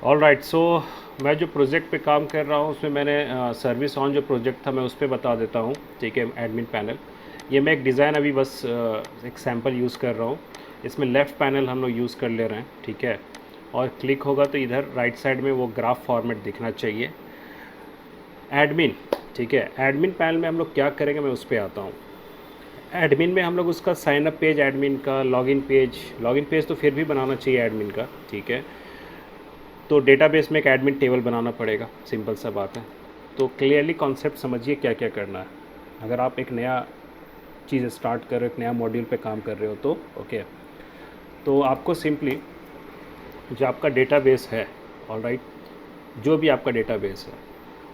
All right. सो मैं जो project पे काम कर रहा हूँ उसमें मैंने सर्विस ऑन जो प्रोजेक्ट था मैं उस पर बता देता हूँ। ठीक है, एडमिन पैनल, ये मैं एक डिज़ाइन अभी बस एक सैम्पल यूज़ कर रहा हूँ। इसमें लेफ़्ट पैनल हम लोग यूज़ कर ले रहे हैं। ठीक है, और क्लिक होगा तो इधर राइट साइड में वो ग्राफ फॉर्मेट दिखना चाहिए, एडमिन। ठीक है, एडमिन पैनल में हम लोग क्या करेंगे मैं उस पर आता हूँ। एडमिन में हम लोग उसका साइन अप पेज एडमिन का, लॉगिन पेज तो फिर भी बनाना चाहिए एडमिन का। ठीक है, तो डेटाबेस में एक एडमिन टेबल बनाना पड़ेगा, सिंपल सा बात है। तो क्लियरली कॉन्सेप्ट समझिए क्या क्या करना है। अगर आप एक नया चीज़ स्टार्ट कर रहे हो, एक नया मॉड्यूल पे काम कर रहे हो तो ओके, तो आपको सिंपली जो आपका डेटाबेस है, ऑलराइट, जो भी आपका डेटाबेस है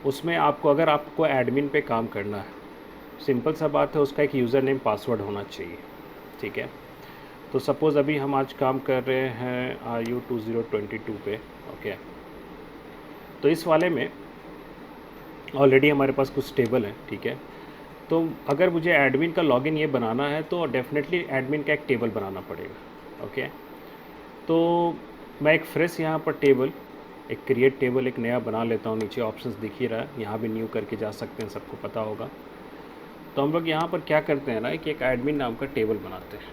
उसमें आपको, अगर आपको एडमिन पे काम करना है, सिंपल सा बात है, उसका एक यूज़र नेम पासवर्ड होना चाहिए। ठीक है, तो सपोज़ अभी हम आज काम कर रहे हैं RU 2022 पे। ओके, तो इस वाले में ऑलरेडी हमारे पास कुछ टेबल हैं। ठीक है, तो अगर मुझे एडमिन का लॉगिन ये बनाना है तो डेफिनेटली एडमिन का एक टेबल बनाना पड़ेगा। ओके, तो मैं एक फ्रेश यहाँ पर टेबल, एक क्रिएट टेबल एक नया बना लेता हूँ। नीचे ऑप्शंस दिख ही रहा है, यहाँ भी न्यू करके जा सकते हैं, सबको पता होगा। तो हम लोग यहाँ पर क्या करते हैं ना कि एक एडमिन नाम का टेबल बनाते हैं।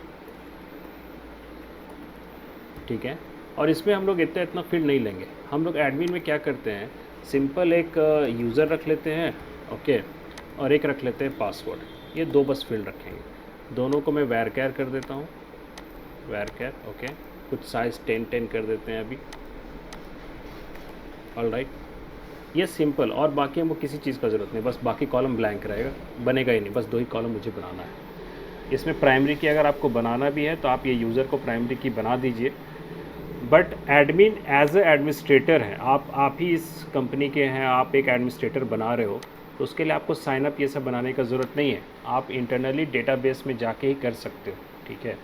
ठीक है, और इसमें हम लोग इतना फील्ड नहीं लेंगे। हम लोग एडमिन में क्या करते हैं, सिंपल एक यूज़र रख लेते हैं। ओके, और एक रख लेते हैं पासवर्ड। ये दो बस फील्ड रखेंगे। दोनों को मैं वैरकैर कर देता हूँ, वैरकैर। ओके, कुछ साइज़ 10 कर देते हैं अभी। ऑल राइट, ये सिंपल, और बाकी हमको किसी चीज़ का ज़रूरत नहीं, बस बाकी कॉलम ब्लैंक रहेगा, बनेगा ही नहीं, बस दो ही कॉलम मुझे बनाना है। इसमें प्राइमरी की अगर आपको बनाना भी है तो आप ये यूज़र को प्राइमरी की बना दीजिए, but admin as a administrator हैं आप ही इस कंपनी के हैं, आप एक एडमिनिस्ट्रेटर बना रहे हो, तो उसके लिए आपको साइन अप ये सब बनाने का ज़रूरत नहीं है। आप इंटरनली डेटाबेस में जाके ही कर सकते हो। ठीक है,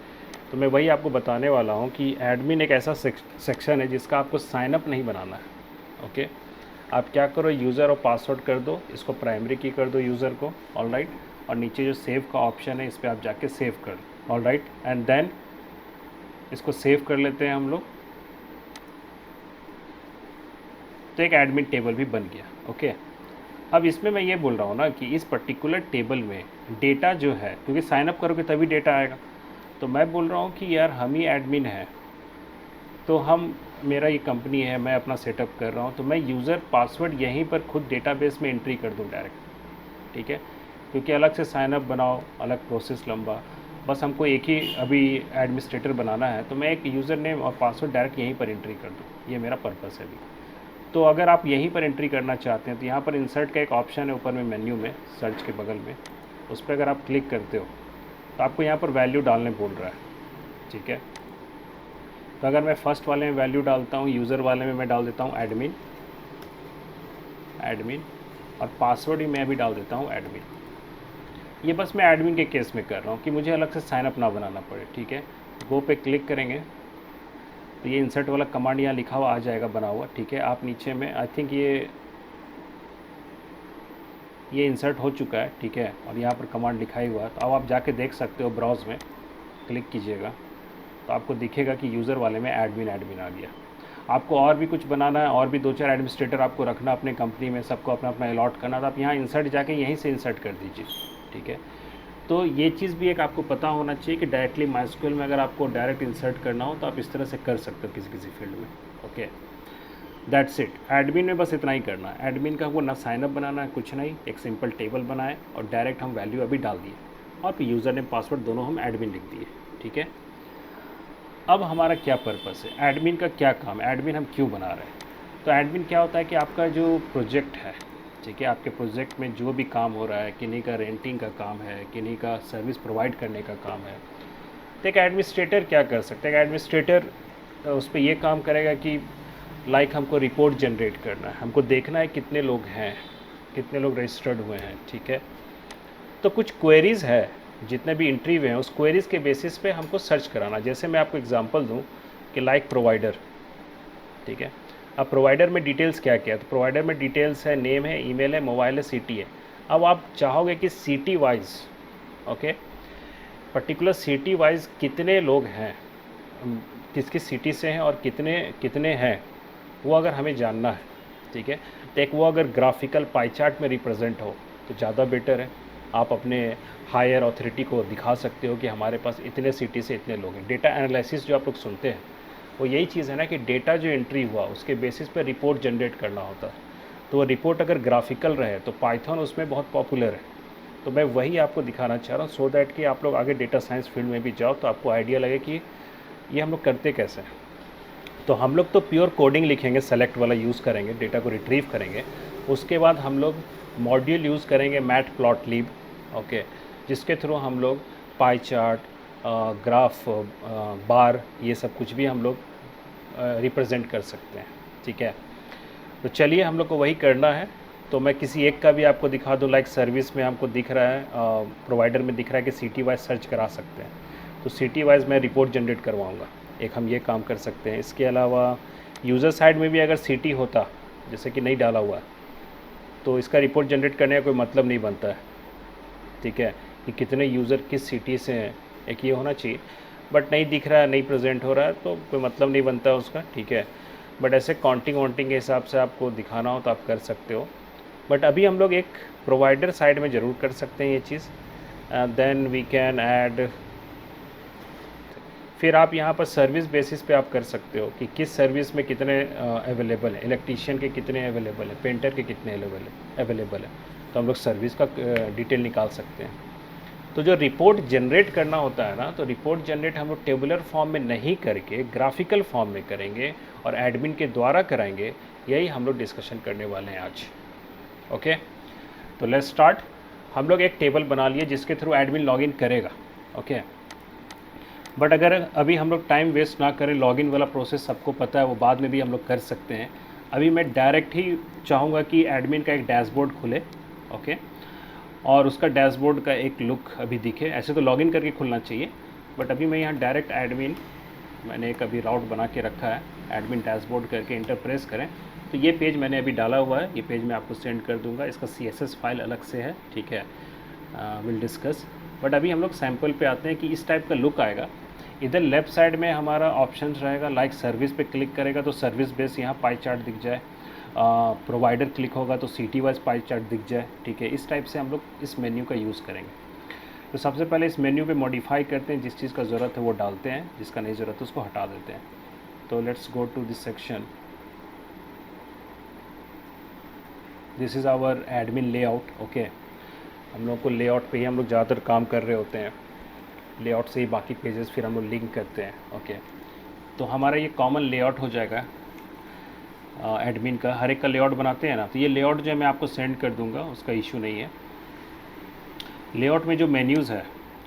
तो मैं वही आपको बताने वाला हूँ कि एडमिन एक ऐसा सेक्शन है जिसका आपको साइन अप नहीं बनाना है। ओके, आप क्या करो, यूज़र और पासवर्ड कर दो, इसको प्राइमरी की कर दो यूज़र को। ऑल राइट, और नीचे जो सेव का ऑप्शन है इस पर आप जाके सेव कर दो। ऑल राइट, एंड देन इसको सेव कर लेते हैं हम लोग, तो एक एडमिन टेबल भी बन गया। ओके, अब इसमें मैं ये बोल रहा हूँ ना कि इस पर्टिकुलर टेबल में डेटा जो है, क्योंकि साइनअप करोगे तभी डेटा आएगा, तो मैं बोल रहा हूँ कि यार हम ही एडमिन है, तो हम, मेरा ये कंपनी है, मैं अपना सेटअप कर रहा हूँ, तो मैं यूज़र पासवर्ड यहीं पर खुद डेटाबेस में एंट्री कर दूँ डायरेक्ट। ठीक है, क्योंकि अलग से साइनअप बनाओ, अलग प्रोसेस लंबा, बस हमको एक ही अभी एडमिनिस्ट्रेटर बनाना है, तो मैं एक यूज़र नेम और पासवर्ड डायरेक्ट यहीं पर एंट्री कर दूँ, ये मेरा पर्पस है अभी। तो अगर आप यहीं पर एंट्री करना चाहते हैं तो यहाँ पर इंसर्ट का एक ऑप्शन है ऊपर में मेन्यू में, सर्च के बगल में, उस पर अगर आप क्लिक करते हो तो आपको यहाँ पर वैल्यू डालने बोल रहा है। ठीक है, तो अगर मैं फर्स्ट वाले में वैल्यू डालता हूँ, यूज़र वाले में मैं डाल देता हूँ एडमिन, और पासवर्ड ही मैं भी डाल देता हूँ एडमिन। ये बस मैं एडमिन के केस में कर रहा हूँ कि मुझे अलग से साइनअप ना बनाना पड़े। ठीक है, गो पे क्लिक करेंगे तो ये इंसर्ट वाला कमांड यहाँ लिखा हुआ आ जाएगा, बना हुआ। ठीक है, आप नीचे में आई थिंक ये इंसर्ट हो चुका है। ठीक है, और यहाँ पर कमांड लिखा ही हुआ है, तो अब आप जाके देख सकते हो, ब्राउज़ में क्लिक कीजिएगा तो आपको दिखेगा कि यूज़र वाले में एडमिन आ गया। आपको और भी कुछ बनाना है, और भी 2-4 एडमिनिस्ट्रेटर आपको रखना अपने कंपनी में, सबको अपना अपना अलॉट करना, तो आप यहाँ इंसर्ट जाके यहीं से इंसर्ट कर दीजिए। ठीक है, तो ये चीज़ भी एक आपको पता होना चाहिए कि डायरेक्टली माइस्क्यूएल में अगर आपको डायरेक्ट इंसर्ट करना हो तो आप इस तरह से कर सकते हो किसी किसी फील्ड में। Okay, that's it. एडमिन में बस इतना ही करना है। एडमिन का वो ना साइनअप बनाना है, कुछ नहीं, एक सिंपल टेबल बनाए और डायरेक्ट हम वैल्यू अभी डाल दिए, और फिर यूज़र नेम पासवर्ड दोनों हम एडमिन लिख दिए। ठीक है, अब हमारा क्या पर्पस है, एडमिन का क्या काम है, एडमिन हम क्यों बना रहे हैं। तो एडमिन क्या होता है कि आपका जो प्रोजेक्ट है, ठीक है, आपके प्रोजेक्ट में जो भी काम हो रहा है, किन्हीं का रेंटिंग का काम है, किन्हीं का सर्विस प्रोवाइड करने का काम है, तो एक एडमिनिस्ट्रेटर क्या कर सकता है, एक एडमिनिस्ट्रेटर उस पर ये काम करेगा कि लाइक हमको रिपोर्ट जनरेट करना है, हमको देखना है कितने लोग हैं, कितने लोग रजिस्टर्ड हुए हैं। ठीक है, तो कुछ क्वेरीज़ है, जितने भी एंट्री हुए हैं उस क्वेरीज़ के बेसिस पे हमको सर्च कराना। जैसे मैं आपको एग्जांपल दूं कि लाइक प्रोवाइडर। ठीक है, अब प्रोवाइडर में डिटेल्स क्या क्या है, तो प्रोवाइडर में डिटेल्स है, नेम है, ईमेल है, मोबाइल है, सिटी है। अब आप चाहोगे कि city wise, okay, particular city wise कितने लोग हैं, किस किस सिटी से हैं और कितने कितने हैं, वो अगर हमें जानना है, ठीक है, तो एक वो अगर ग्राफिकल पाई चार्ट में रिप्रेजेंट हो तो ज़्यादा बेटर है। आप अपने हायर अथॉरिटी को दिखा सकते हो कि हमारे पास इतने सिटी से इतने लोग हैं। डेटा एनालिसिस जो आप लोग सुनते हैं वो यही चीज़ है ना कि डेटा जो एंट्री हुआ उसके बेसिस पे रिपोर्ट जनरेट करना होता है। तो वो रिपोर्ट अगर ग्राफिकल रहे तो पाइथन उसमें बहुत पॉपुलर है। तो मैं वही आपको दिखाना चाह रहा हूँ सो दैट कि आप लोग आगे डेटा साइंस फील्ड में भी जाओ तो आपको आइडिया लगे कि ये हम लोग करते कैसे हैं। तो हम लोग तो प्योर कोडिंग लिखेंगे, सेलेक्ट वाला यूज़ करेंगे, डेटा को रिट्रीव करेंगे। उसके बाद हम लोग मॉड्यूल यूज़ करेंगे मैट प्लॉटलिब, ओके, जिसके थ्रू हम लोग पाई चार्ट, ग्राफ, बार, ये सब कुछ भी हम लोग रिप्रेजेंट कर सकते हैं, ठीक है। तो चलिए हम लोग को वही करना है। तो मैं किसी एक का भी आपको दिखा दूँ, लाइक सर्विस में हमको दिख रहा है, प्रोवाइडर में दिख रहा है कि सिटी वाइज सर्च करा सकते हैं, तो सिटी वाइज मैं रिपोर्ट जनरेट करवाऊँगा। एक हम ये काम कर सकते हैं। इसके अलावा यूज़र साइड में भी अगर सिटी होता, जैसे कि नहीं डाला हुआ है, तो इसका रिपोर्ट जनरेट करने का कोई मतलब नहीं बनता है, ठीक है, कि कितने यूज़र किस सिटी से हैं, एक ये होना चाहिए। बट नहीं दिख रहा है, नहीं प्रेजेंट हो रहा है, तो कोई मतलब नहीं बनता उसका, ठीक है। बट ऐसे काउंटिंग वाउंटिंग के हिसाब से आपको दिखाना हो तो आप कर सकते हो। बट अभी हम लोग एक प्रोवाइडर साइड में ज़रूर कर सकते हैं ये चीज़। देन वी कैन ऐड, फिर आप यहाँ पर सर्विस बेसिस पे आप कर सकते हो कि किस सर्विस में कितने अवेलेबल है, इलेक्ट्रीशियन के कितने अवेलेबल है, पेंटर के कितने अवेलेबल है। तो हम लोग सर्विस का डिटेल निकाल सकते हैं। तो जो रिपोर्ट जनरेट करना होता है ना, तो रिपोर्ट जनरेट हम लोग टेबुलर फॉर्म में नहीं करके ग्राफिकल फॉर्म में करेंगे और एडमिन के द्वारा कराएंगे। यही हम लोग डिस्कशन करने वाले हैं आज, ओके। तो लेट्स स्टार्ट। हम लोग एक टेबल बना लिए जिसके थ्रू एडमिन लॉगिन करेगा, ओके। बट अगर अभी हम लोग टाइम वेस्ट ना करें, लॉगिन वाला प्रोसेस सबको पता है, वो बाद में भी हम लोग कर सकते हैं। अभी मैं डायरेक्ट ही चाहूँगा कि एडमिन का एक डैशबोर्ड खुले, ओके, और उसका डैशबोर्ड का एक लुक अभी दिखे। ऐसे तो लॉगिन करके खुलना चाहिए, बट अभी मैं यहाँ डायरेक्ट एडमिन, मैंने एक अभी राउट बना के रखा है, एडमिन डैशबोर्ड करके इंटर प्रेस करें तो ये पेज मैंने अभी डाला हुआ है। ये पेज मैं आपको सेंड कर दूंगा, इसका CSS फाइल अलग से है, ठीक है, विल डिस्कस। बट अभी हम लोग सैम्पल पे आते हैं कि इस टाइप का लुक आएगा। इधर लेफ़्ट साइड में हमारा ऑप्शन रहेगा, लाइक सर्विस पे क्लिक करेगा तो सर्विस बेस यहाँ पाई चार्ट दिख जाए, प्रोवाइडर क्लिक होगा तो सिटी वाइज पाई चार्ट दिख जाए, ठीक है। इस टाइप से हम लोग इस मेन्यू का यूज़ करेंगे। तो सबसे पहले इस मेन्यू पे मॉडिफाई करते हैं, जिस चीज़ का ज़रूरत है वो डालते हैं, जिसका नहीं ज़रूरत है उसको हटा देते हैं। तो let's go to this section. This is our admin layout, okay. हम लोग को लेआउट पे ही हम लोग ज़्यादातर काम कर रहे होते हैं, लेआउट से ही बाकी पेजेस फिर हम लोग लिंक करते हैं, ओके। तो हमारा ये कॉमन लेआउट हो जाएगा एडमिन का, हर एक का लेआउट बनाते हैं ना। तो ये लेआउट जो है मैं आपको सेंड कर दूंगा, उसका इशू नहीं है। लेआउट में जो मेन्यूज़ है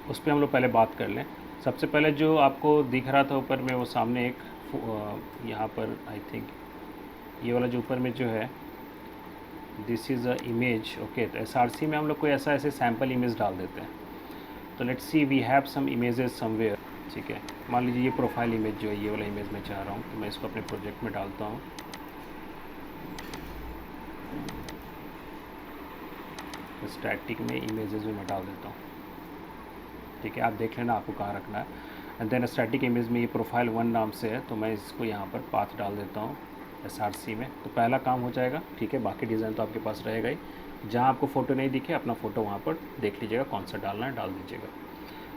उस पर हम लोग पहले बात कर लें। सबसे पहले जो आपको दिख रहा था ऊपर में, वो सामने एक यहाँ पर आई थिंक ये वाला जो ऊपर में जो है, this is a image, okay. तो SRC में हम लोग कोई ऐसे सैम्पल इमेज डाल देते हैं। तो let's see we have some images somewhere, ठीक है। मान लीजिए ये प्रोफाइल इमेज जो है, ये वाला इमेज मैं चाह रहा हूँ, तो मैं इसको अपने प्रोजेक्ट में डालता हूँ। तो स्टैटिक में इमेजेस में मैं डाल देता हूँ, ठीक है। आप देख लेना आपको कहाँ रखना है। एंड देन स्टैटिक इमेज में ये प्रोफाइल 1 नाम से है, तो मैं इसको यहाँ पर पाथ डाल देता हूँ SRC में। तो पहला काम हो जाएगा, ठीक है। बाकी डिज़ाइन तो आपके पास रहेगा ही। जहाँ आपको फ़ोटो नहीं दिखे अपना फ़ोटो वहाँ पर देख लीजिएगा, कौन सा डालना है डाल दीजिएगा।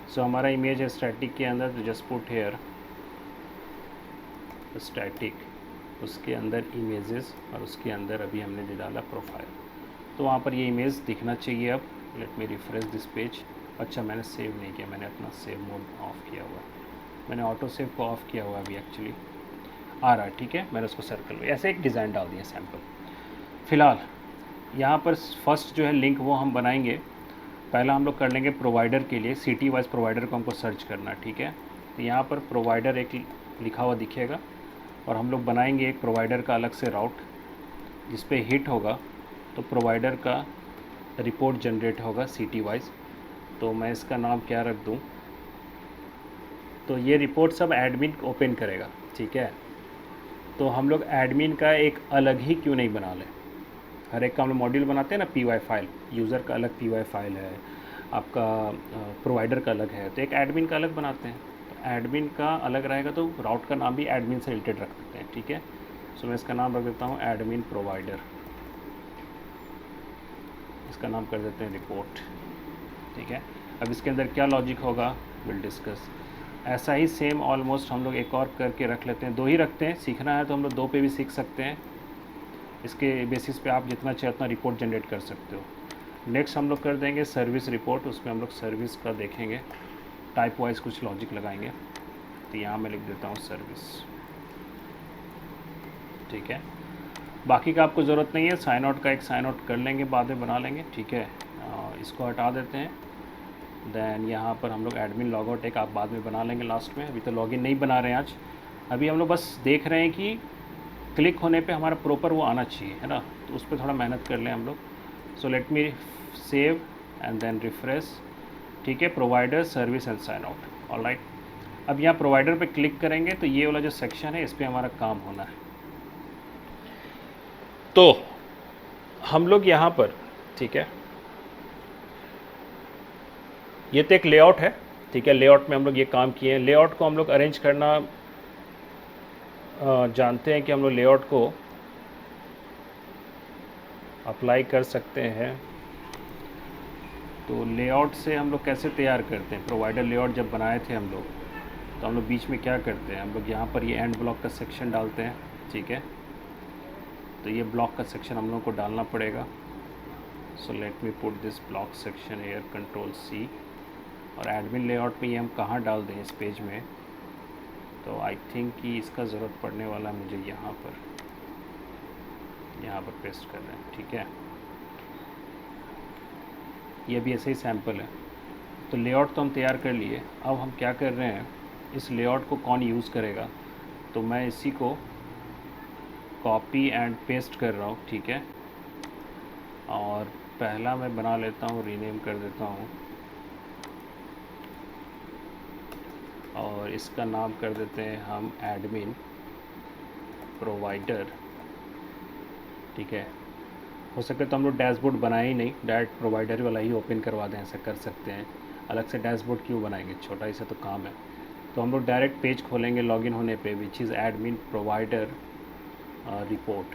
सो हमारा इमेज है स्टैटिक के अंदर, तो जस्ट पुट हेयर स्टैटिक, उसके अंदर इमेजेस, और उसके अंदर अभी हमने जो डाला प्रोफाइल। तो वहाँ पर ये इमेज दिखना चाहिए। अब late me refresh this page. अच्छा, मैंने सेव नहीं किया, मैंने अपना सेव मोड ऑफ़ किया हुआ, मैंने ऑटो सेव को ऑफ़ किया हुआ अभी एक्चुअली आ रहा है, ठीक है। मैंने उसको सर्कल में ऐसे एक डिज़ाइन डाल दिया सैम्पल। फ़िलहाल यहाँ पर फर्स्ट जो है लिंक वो हम बनाएंगे। पहला हम लोग कर लेंगे प्रोवाइडर के लिए, सिटी वाइज प्रोवाइडर को हमको सर्च करना, ठीक है। तो यहाँ पर प्रोवाइडर एक लिखा हुआ दिखेगा, और हम लोग बनाएंगे एक प्रोवाइडर का अलग से राउट, जिस पे हिट होगा तो प्रोवाइडर का रिपोर्ट जनरेट होगा सिटी वाइज। तो मैं इसका नाम क्या रख दूँ, तो ये रिपोर्ट सब एडमिन ओपन करेगा, ठीक है। तो हम लोग एडमिन का एक अलग ही क्यों नहीं बना लें। हर एक का हम लोग मॉड्यूल बनाते हैं ना, PY फाइल, यूज़र का अलग PY फाइल है, आपका प्रोवाइडर का अलग है, तो एक एडमिन का अलग बनाते हैं। तो एडमिन का अलग रहेगा तो राउट का नाम भी एडमिन से रिलेटेड रख सकते हैं, ठीक है। सो मैं इसका नाम रख देता हूँ एडमिन प्रोवाइडर, इसका नाम कर देते हैं रिपोर्ट, ठीक है। अब इसके अंदर क्या लॉजिक होगा विल डिस्कस। ऐसा ही सेम ऑलमोस्ट हम लोग एक और करके रख लेते हैं, 2 ही रखते हैं, सीखना है तो हम लोग 2 पे भी सीख सकते हैं। इसके बेसिस पे आप जितना चाहे उतना रिपोर्ट जनरेट कर सकते हो। नेक्स्ट हम लोग कर देंगे सर्विस रिपोर्ट, उसमें हम लोग सर्विस का देखेंगे, टाइप वाइज कुछ लॉजिक लगाएंगे। तो यहाँ मैं लिख देता हूँ सर्विस, ठीक है। बाकी का आपको ज़रूरत नहीं है, साइन आउट का एक साइन आउट कर लेंगे, बाद में बना लेंगे, ठीक है। इसको हटा देते हैं। देन यहाँ पर हम लोग एडमिन लॉग आउट एक आप बाद में बना लेंगे लास्ट में, अभी तो लॉगिन नहीं बना रहे हैं आज। अभी हम लोग बस देख रहे हैं कि क्लिक होने पे हमारा प्रॉपर वो आना चाहिए, है ना, तो उस पर थोड़ा मेहनत कर लें हम लोग। So let me save and then refresh, ठीक है। Provider service and sign out, alright. अब यहाँ प्रोवाइडर पे क्लिक करेंगे तो ये वाला जो सेक्शन है इस पर हमारा काम होना है। तो हम लोग यहाँ पर, ठीक है, ये तो एक लेआउट है, ठीक है। लेआउट में हम लोग ये काम किए हैं। लेआउट को हम लोग अरेंज करना जानते हैं कि हम लोग लेआउट को अप्लाई कर सकते हैं। तो लेआउट से हम लोग कैसे तैयार करते हैं, प्रोवाइडर लेआउट जब बनाए थे हम लोग, तो हम लोग बीच में क्या करते हैं, हम लोग यहाँ पर ये एंड ब्लॉक का सेक्शन डालते हैं, ठीक है। तो ये ब्लॉक का सेक्शन हम लोग को डालना पड़ेगा। सो let me put this block section air, control C। और एडमिन लेआउट में ये हम कहाँ डाल दें इस पेज में, तो आई थिंक कि इसका ज़रूरत पड़ने वाला है मुझे यहाँ पर पेस्ट कर रहे हैं, ठीक है। ये भी ऐसे ही सैम्पल है। तो लेआउट तो हम तैयार कर लिए, अब हम क्या कर रहे हैं, इस लेआउट को कौन यूज़ करेगा, तो मैं इसी को कॉपी एंड पेस्ट कर रहा हूँ, ठीक है। और पहला मैं बना लेता हूँ, रीनेम कर देता हूँ, और इसका नाम कर देते हैं हम एडमिन प्रोवाइडर, ठीक है। हो सके तो हम लोग डैशबोर्ड बनाए ही नहीं, डायरेक्ट प्रोवाइडर वाला ही ओपन करवा दें, ऐसा कर सकते हैं। अलग से डैशबोर्ड क्यों बनाएंगे, छोटा ही सा तो काम है। तो हम लोग डायरेक्ट पेज खोलेंगे लॉगिन होने पे, which is admin provider report,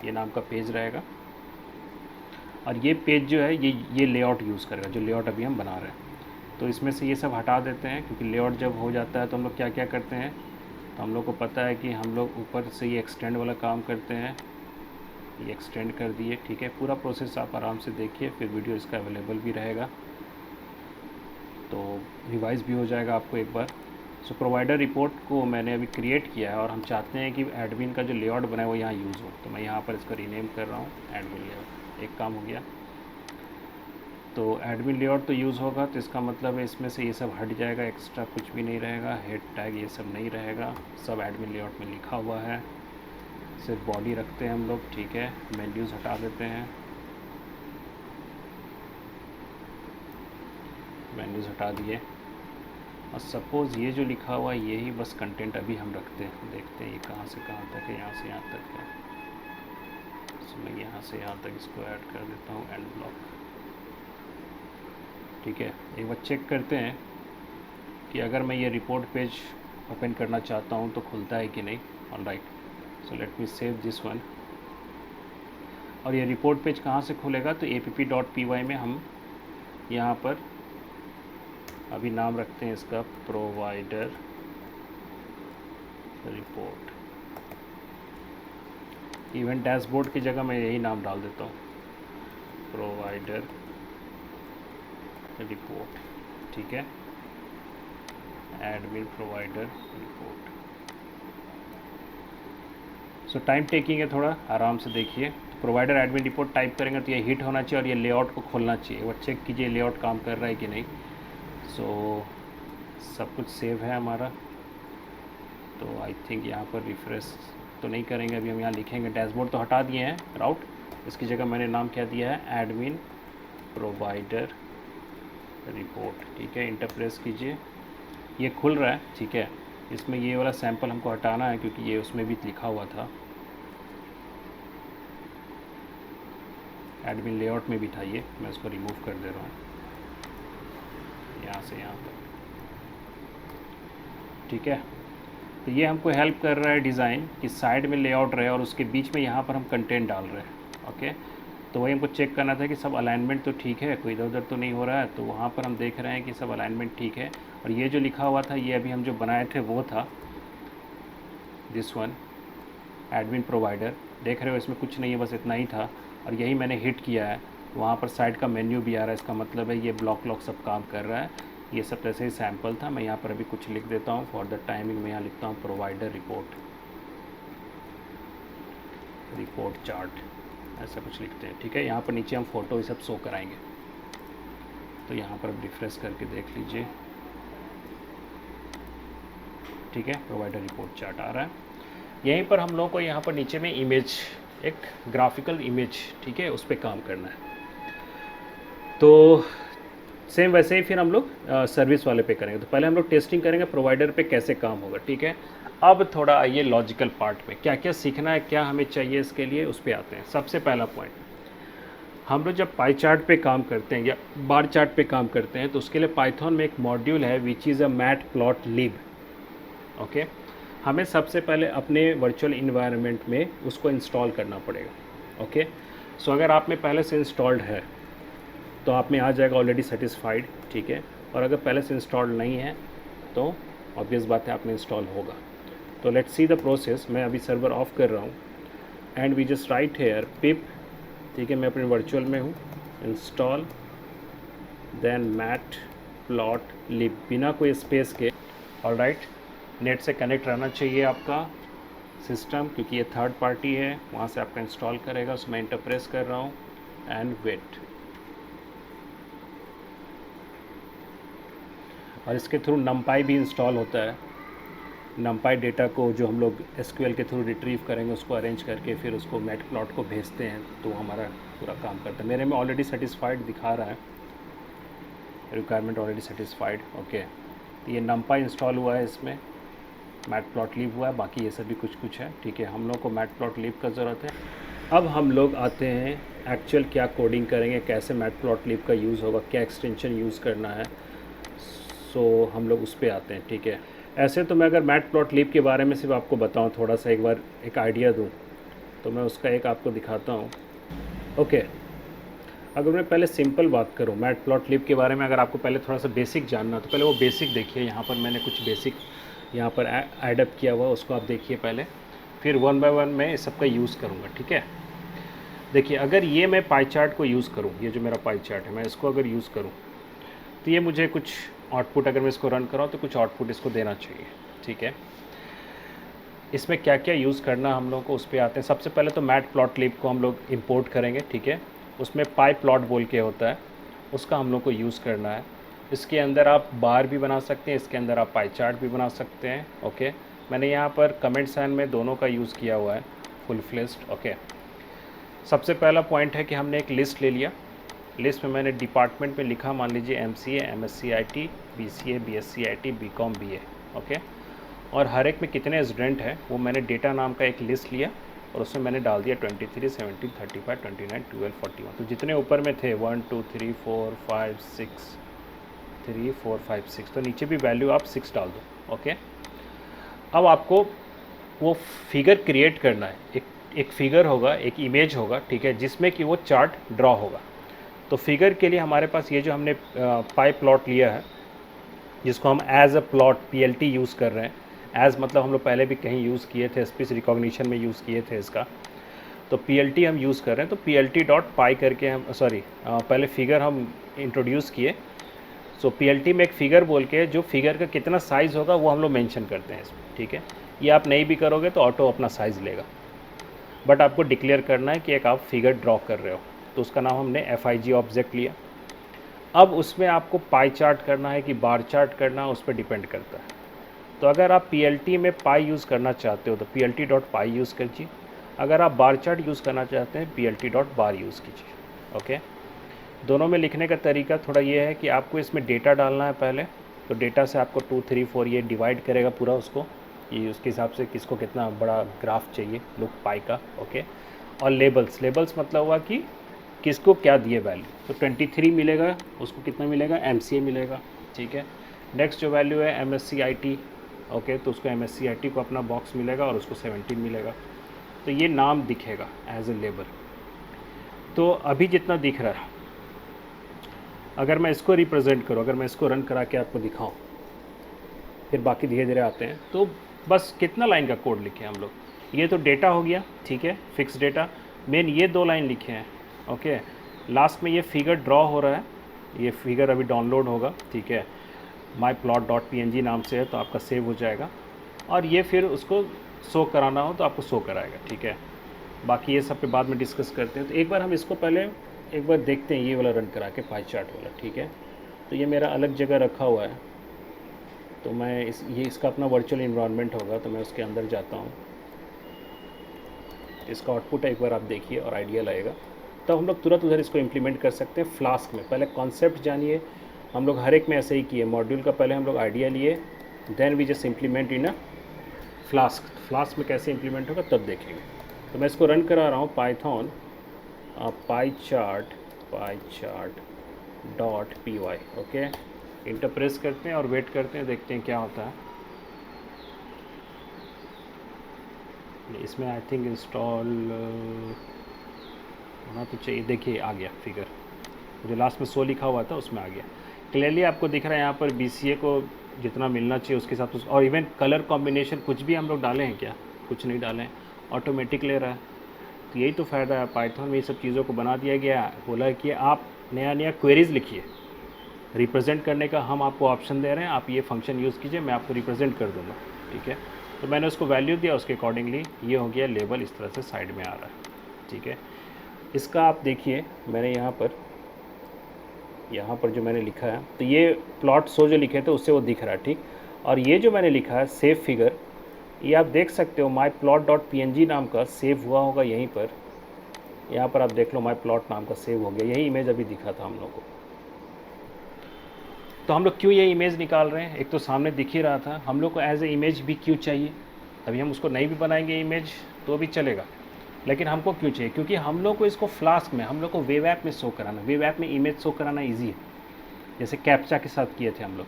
ये नाम का पेज रहेगा। और ये पेज जो है ये लेआउट यूज़ करेगा, जो लेआउट अभी हम बना रहे हैं। तो इसमें से ये सब हटा देते हैं, क्योंकि लेआउट जब हो जाता है तो हम लोग क्या क्या करते हैं, तो हम लोग को पता है कि हम लोग ऊपर से ये एक्सटेंड वाला काम करते हैं। ये एक्सटेंड कर दिए, ठीक है। पूरा प्रोसेस आप आराम से देखिए, फिर वीडियो इसका अवेलेबल भी रहेगा, तो रिवाइज़ भी हो जाएगा आपको एक बार। सो प्रोवाइडर रिपोर्ट को मैंने अभी क्रिएट किया है, और हम चाहते हैं कि एडमिन का जो लेआउट बना है वो यहाँ यूज़ हो, तो मैं यहाँ पर इसको रीनेम कर रहा हूँ एडमिन लेआउट। एक काम हो गया। तो एडमिन लेआउट तो यूज़ होगा, तो इसका मतलब है इसमें से ये सब हट जाएगा, एक्स्ट्रा कुछ भी नहीं रहेगा, हेड टैग ये सब नहीं रहेगा, सब एडमिन लेआउट में लिखा हुआ है। सिर्फ बॉडी रखते हैं हम लोग, ठीक है। मेन्यूज़ हटा देते हैं, मेन्यूज़ हटा दिए। और सपोज़ ये जो लिखा हुआ है यही बस कंटेंट अभी हम रखते हैं, देखते हैं ये कहाँ से कहाँ तक है, यहाँ से यहाँ तक है। तो मैं यहाँ से यहाँ तक इसको ऐड कर देता हूँ, एंड ब्लॉक, ठीक है। एक बार चेक करते हैं कि अगर मैं ये रिपोर्ट पेज ओपन करना चाहता हूँ तो खुलता है कि नहीं। Alright, so let me save this one. और ये रिपोर्ट पेज कहाँ से खुलेगा, तो app.py में हम यहाँ पर अभी नाम रखते हैं इसका प्रोवाइडर रिपोर्ट। इवेंट डैशबोर्ड की जगह मैं यही नाम डाल देता हूँ, प्रोवाइडर रिपोर्ट, ठीक है। Admin provider report. सो टाइम टेकिंग है थोड़ा, आराम से देखिए। तो प्रोवाइडर एडमिन रिपोर्ट टाइप करेंगे तो ये हिट होना चाहिए, और ये लेआउट को खोलना चाहिए। वो चेक कीजिए लेआउट काम कर रहा है कि नहीं। सो सब कुछ सेव है हमारा, तो आई थिंक यहाँ पर रिफ्रेश तो नहीं करेंगे अभी, हम यहाँ लिखेंगे। डैशबोर्ड तो हटा दिए हैं, राउट, इसकी जगह मैंने नाम क्या दिया है, एडमिन प्रोवाइडर रिपोर्ट, ठीक है। इंटर प्रेस कीजिए, ये खुल रहा है, ठीक है। इसमें ये वाला सैंपल हमको हटाना है, क्योंकि ये उसमें भी लिखा हुआ था, एडमिन लेआउट में भी था ये। मैं इसको रिमूव कर दे रहा हूँ यहाँ से यहाँ तक, ठीक है। तो ये हमको हेल्प कर रहा है डिज़ाइन कि साइड में लेआउट रहे और उसके बीच में यहाँ पर हम कंटेंट डाल रहे हैं। ओके, तो वही हमको चेक करना था कि सब अलाइनमेंट तो ठीक है, कोई इधर उधर तो नहीं हो रहा है। तो वहाँ पर हम देख रहे हैं कि सब अलाइनमेंट ठीक है। और ये जो लिखा हुआ था ये अभी हम जो बनाए थे वो था दिस वन, एडमिन प्रोवाइडर। देख रहे हो इसमें कुछ नहीं है, बस इतना ही था। और यही मैंने हिट किया है, वहाँ पर साइड का मेन्यू भी आ रहा है। इसका मतलब है ये ब्लॉक लॉक सब काम कर रहा है। ये सब ऐसे ही सैम्पल था। मैं यहाँ पर अभी कुछ लिख देता हूँ फॉर द टाइमिंग। मैं यहाँ लिखता हूँ प्रोवाइडर रिपोर्ट चार्ट, ऐसा कुछ लिखते हैं। ठीक है, यहाँ पर नीचे हम फ़ोटो ये सब शो कराएंगे। तो यहाँ पर अब रिफ्रेश करके देख लीजिए। ठीक है, प्रोवाइडर रिपोर्ट चार्ट आ रहा है। यहीं पर हम लोगों को यहाँ पर नीचे में इमेज, एक ग्राफिकल इमेज, ठीक है, उस पर काम करना है। तो सेम वैसे ही फिर हम लोग सर्विस वाले पे करेंगे। तो पहले हम लोग टेस्टिंग करेंगे प्रोवाइडर पे कैसे काम होगा। ठीक है, अब थोड़ा आइए लॉजिकल पार्ट पे, क्या क्या सीखना है, क्या हमें चाहिए इसके लिए, उस पर आते हैं। सबसे पहला पॉइंट, हम लोग जब पाई चार्ट पे काम करते हैं या बार चार्ट पे काम करते हैं तो उसके लिए पाइथन में एक मॉड्यूल है विच इज़ अ मैटप्लॉटलिब। ओके, हमें सबसे पहले अपने वर्चुअल इन्वायरमेंट में उसको इंस्टॉल करना पड़ेगा। ओके, सो अगर आप में पहले से इंस्टॉल्ड है तो आप में आ जाएगा ऑलरेडी सेटिस्फाइड। ठीक है, और अगर पहले से इंस्टॉल्ड नहीं है तो ऑब्वियस बात है आप में इंस्टॉल होगा। तो लेट्स सी द प्रोसेस। मैं अभी सर्वर ऑफ कर रहा हूँ and we just right here pip. ठीक है, मैं अपने वर्चुअल में हूँ, इंस्टॉल देन मैटप्लॉटलिब, बिना कोई स्पेस के। ऑलराइट, नेट से कनेक्ट रहना चाहिए आपका सिस्टम, क्योंकि ये थर्ड पार्टी है, वहाँ से आपका इंस्टॉल करेगा। उसमें मैं इंटर प्रेस कर रहा हूँ एंड वेट। और इसके थ्रू नमपाई भी इंस्टॉल होता है। नमपाई डेटा को जो हम लोग एसक्यूएल के थ्रू रिट्रीव करेंगे, उसको अरेंज करके फिर उसको मैटप्लॉट को भेजते हैं, तो हमारा पूरा काम करता है। मेरे में ऑलरेडी सेटिस्फाइड दिखा रहा है, रिक्वायरमेंट ऑलरेडी सेटिस्फाइड। ओके, तो ये नमपाई इंस्टॉल हुआ है, इसमें मैटप्लॉटलिब हुआ है, बाकी ये सब भी कुछ कुछ है। ठीक है, हम लोग को मैटप्लॉटलिब का ज़रूरत है। अब हम लोग आते हैं एक्चुअल क्या कोडिंग करेंगे, कैसे मैटप्लॉटलिब का यूज़ होगा, क्या एक्सटेंशन यूज़ करना है। सो हम लोग उस पर आते हैं। ठीक है, ऐसे तो मैं अगर मैटप्लॉटलिब के बारे में सिर्फ आपको बताऊं, थोड़ा सा एक बार एक आइडिया दूं, तो मैं उसका एक आपको दिखाता हूं। ओके, अगर मैं पहले सिंपल बात करूं मैटप्लॉटलिब के बारे में, अगर आपको पहले थोड़ा सा बेसिक जानना तो पहले वो बेसिक देखिए। यहाँ पर मैंने कुछ बेसिक यहाँ पर एडअप किया हुआ, उसको आप देखिए पहले, फिर वन बाय वन मैं इस सबका यूज़ करूँगा। ठीक है, देखिए अगर ये मैं पाई चार्ट को यूज़ करूँ, ये जो मेरा पाई चार्ट है, मैं इसको अगर यूज़ करूँ तो ये मुझे कुछ आउटपुट, अगर मैं इसको रन कराऊँ तो कुछ आउटपुट इसको देना चाहिए। ठीक है, इसमें क्या क्या यूज़ करना हम लोगों को, उस पर आते हैं। सबसे पहले तो मैटप्लॉटलिब को हम लोग इंपोर्ट करेंगे। ठीक है, उसमें पाई प्लॉट बोल के होता है, उसका हम लोग को यूज़ करना है। इसके अंदर आप बार भी बना सकते हैं, इसके अंदर आप पाई चार्ट भी बना सकते हैं। ओके, मैंने यहाँ पर कमेंट साइन में दोनों का यूज़ किया हुआ है, फुल फ्लेश्ड। ओके, सबसे पहला पॉइंट है कि हमने एक लिस्ट ले लिया। लिस्ट में मैंने डिपार्टमेंट में लिखा, मान लीजिए MCA, MSc IT, BCA, BSc IT, BCom, BA। Okay, और हर एक में कितने स्टूडेंट हैं वो मैंने डेटा नाम का एक लिस्ट लिया और उसमें मैंने डाल दिया 23, 17, 35, 29, 12, 41। तो जितने ऊपर में थे 1 2 3 4 5 6 3 4 5 6, तो नीचे भी वैल्यू आप 6 डाल दो। ओके, अब आपको वो फिगर क्रिएट करना है। एक फिगर होगा, एक इमेज होगा, ठीक है, जिसमें कि वो चार्ट ड्रॉ होगा। तो फिगर के लिए हमारे पास ये जो हमने पाई प्लॉट लिया है, जिसको हम as a plot PLT use कर रहे हैं। एज मतलब हम लोग पहले भी कहीं यूज़ किए थे, स्पीच रिकॉग्निशन में यूज़ किए थे इसका। तो PLT हम यूज़ कर रहे हैं, तो PLT.py करके हम पहले फिगर हम इंट्रोड्यूस किए। सो PLT में एक फ़िगर बोल के जो फिगर का कितना साइज़ होगा वो हम लोग मेंशन करते हैं इसमें। ठीक है, ये आप नहीं भी करोगे तो ऑटो अपना साइज़ लेगा, बट आपको डिक्लेयर करना है कि एक आप फिगर ड्रॉ कर रहे हो। तो उसका नाम हमने FIG ऑब्जेक्ट लिया। अब उसमें आपको पाई चार्ट करना है कि बार चार्ट करना है, उस पर डिपेंड करता है। तो अगर आप PLT में पाई यूज़ करना चाहते हो तो PLT.py यूज़ कीजिए। अगर आप बार चार्ट यूज़ करना चाहते हैं PLT.bar यूज़ कीजिए। ओके, दोनों में लिखने का तरीका थोड़ा ये है कि आपको इसमें डेटा डालना है पहले। तो डेटा से आपको 2 3 4 ये डिवाइड करेगा पूरा उसको, ये उसके हिसाब से किसको कितना बड़ा ग्राफ चाहिए लुक पाई का। ओके, और लेबल्स मतलब हुआ कि किसको क्या दिए वैल्यू। तो 23 मिलेगा, उसको कितना मिलेगा, MCA मिलेगा। ठीक है, नेक्स्ट जो वैल्यू है MSc IT, ओके, तो उसको MSCIT को अपना बॉक्स मिलेगा और उसको 17 मिलेगा, तो ये नाम दिखेगा एज ए लेबल। तो अभी जितना दिख रहा है, अगर मैं इसको रिप्रेजेंट करूँ, अगर मैं इसको रन करा के आपको दिखाऊँ, फिर बाकी धीरे धीरे आते हैं, तो बस कितना लाइन का कोड लिखे हम लोग, ये तो डेटा हो गया, ठीक है, फिक्स डेटा। मेन ये 2 लाइन लिखे हैं, ओके। लास्ट में ये फिगर ड्रॉ हो रहा है, ये फिगर अभी डाउनलोड होगा, ठीक है, myplot.png नाम से है, तो आपका सेव हो जाएगा, और ये फिर उसको शो कराना हो तो आपको शो कराएगा, ठीक है। बाकी ये सब पे बाद में डिस्कस करते हैं। तो एक बार हम इसको पहले एक बार देखते हैं, ये वाला रन करा के पाई चार्ट वाला, ठीक है। तो ये मेरा अलग जगह रखा हुआ है, तो मैं ये इसका अपना वर्चुअल इन्वायरमेंट होगा, तो मैं उसके अंदर जाता हूँ। इसका आउटपुट एक बार आप देखिए और आइडिया लगेगा, तो हम लोग तुरंत उधर इसको इम्प्लीमेंट कर सकते हैं फ्लास्क में। पहले कॉन्सेप्ट जानिए, हम लोग हर एक में ऐसे ही किए, मॉड्यूल का पहले हम लोग आइडिया लिए, then we just implement in a flask. Flask में कैसे इम्प्लीमेंट होगा तब देखेंगे। तो मैं इसको रन करा रहा हूँ, Python PyChart.py, okay. Enter press करते हैं और वेट करते हैं, देखते हैं क्या होता है। इसमें आई थिंक इंस्टॉल होना तो चाहिए। देखिए आ गया फिगर, जो लास्ट में 100 लिखा हुआ था उसमें आ गया। क्लियरली आपको दिख रहा है यहाँ पर BCA को जितना मिलना चाहिए उसके साथ और इवन कलर कॉम्बिनेशन कुछ भी हम लोग डाले हैं क्या? कुछ नहीं डाले हैं, ऑटोमेटिक ले रहा है। तो यही तो फ़ायदा है पाइथन में, ये सब चीज़ों को बना दिया गया। बोला कि आप नया नया क्वेरीज़ लिखिए, रिप्रेजेंट करने का हम आपको ऑप्शन दे रहे हैं, आप ये फंक्शन यूज़ कीजिए, मैं आपको रिप्रेजेंट कर दूँगा, ठीक है। तो मैंने उसको वैल्यू दिया, उसके अकॉर्डिंगली ये हो गया लेबल, इस तरह से साइड में आ रहा है, ठीक है। इसका आप देखिए, मैंने यहाँ पर जो मैंने लिखा है, तो ये प्लॉट शो जो लिखे थे उससे वो दिख रहा है, ठीक। और ये जो मैंने लिखा है सेव फिगर, ये आप देख सकते हो myplot.png नाम का सेव हुआ होगा यहीं पर। यहाँ पर आप देख लो myplot नाम का सेव हो गया, यही इमेज अभी दिखा था हम लोग को। तो हम लोग क्यों ये इमेज निकाल रहे हैं? एक तो सामने दिख ही रहा था, हम लोग को एज ए इमेज भी क्यों चाहिए। अभी हम उसको नहीं भी बनाएंगे इमेज तो भी चलेगा, लेकिन हमको क्यों चाहिए? क्योंकि हम लोग को इसको फ्लास्क में, हम लोग को वेब ऐप में शो कराना, वेब ऐप में इमेज शो कराना ईजी है। जैसे कैप्चा के साथ किए थे हम लोग,